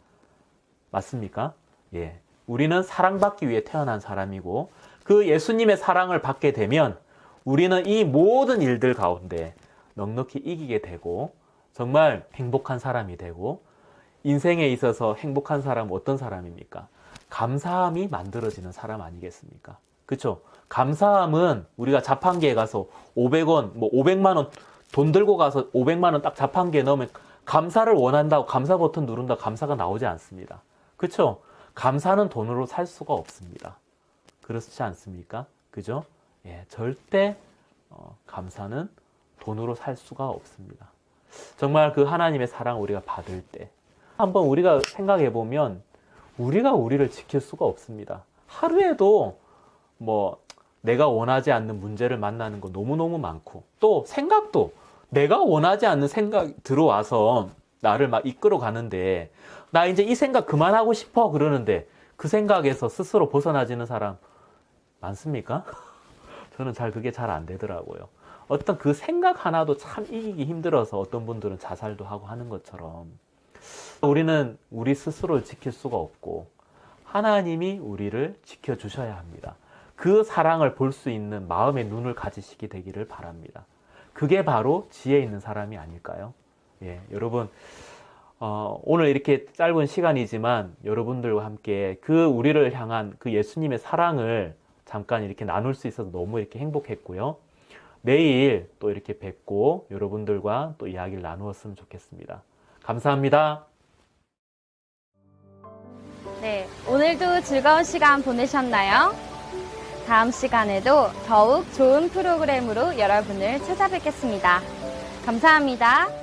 맞습니까? 예. 우리는 사랑받기 위해 태어난 사람이고 그 예수님의 사랑을 받게 되면 우리는 이 모든 일들 가운데 넉넉히 이기게 되고 정말 행복한 사람이 되고 인생에 있어서 행복한 사람은 어떤 사람입니까? 감사함이 만들어지는 사람 아니겠습니까? 그렇죠? 감사함은 우리가 자판기에 가서 500원, 뭐 500만 원 돈 들고 가서 500만 원 딱 자판기에 넣으면 감사를 원한다고 감사 버튼 누른다고 감사가 나오지 않습니다. 그렇죠? 감사는 돈으로 살 수가 없습니다. 그렇지 않습니까? 그죠? 예, 절대 감사는 돈으로 살 수가 없습니다. 정말 그 하나님의 사랑을 우리가 받을 때 한번 우리가 생각해 보면 우리가 우리를 지킬 수가 없습니다. 하루에도 뭐 내가 원하지 않는 문제를 만나는 거 너무너무 많고, 또 생각도 내가 원하지 않는 생각이 들어와서 나를 막 이끌어 가는데, 나 이제 이 생각 그만하고 싶어 그러는데 그 생각에서 스스로 벗어나지는 사람 많습니까? 저는 그게 잘 안 되더라고요. 어떤 그 생각 하나도 참 이기기 힘들어서 어떤 분들은 자살도 하고 하는 것처럼, 우리는 우리 스스로를 지킬 수가 없고 하나님이 우리를 지켜주셔야 합니다. 그 사랑을 볼 수 있는 마음의 눈을 가지시게 되기를 바랍니다. 그게 바로 지혜 있는 사람이 아닐까요? 예, 여러분, 오늘 이렇게 짧은 시간이지만 여러분들과 함께 그 우리를 향한 그 예수님의 사랑을 잠깐 이렇게 나눌 수 있어서 너무 이렇게 행복했고요. 내일 또 이렇게 뵙고 여러분들과 또 이야기를 나누었으면 좋겠습니다. 감사합니다. 네, 오늘도 즐거운 시간 보내셨나요? 다음 시간에도 더욱 좋은 프로그램으로 여러분을 찾아뵙겠습니다. 감사합니다.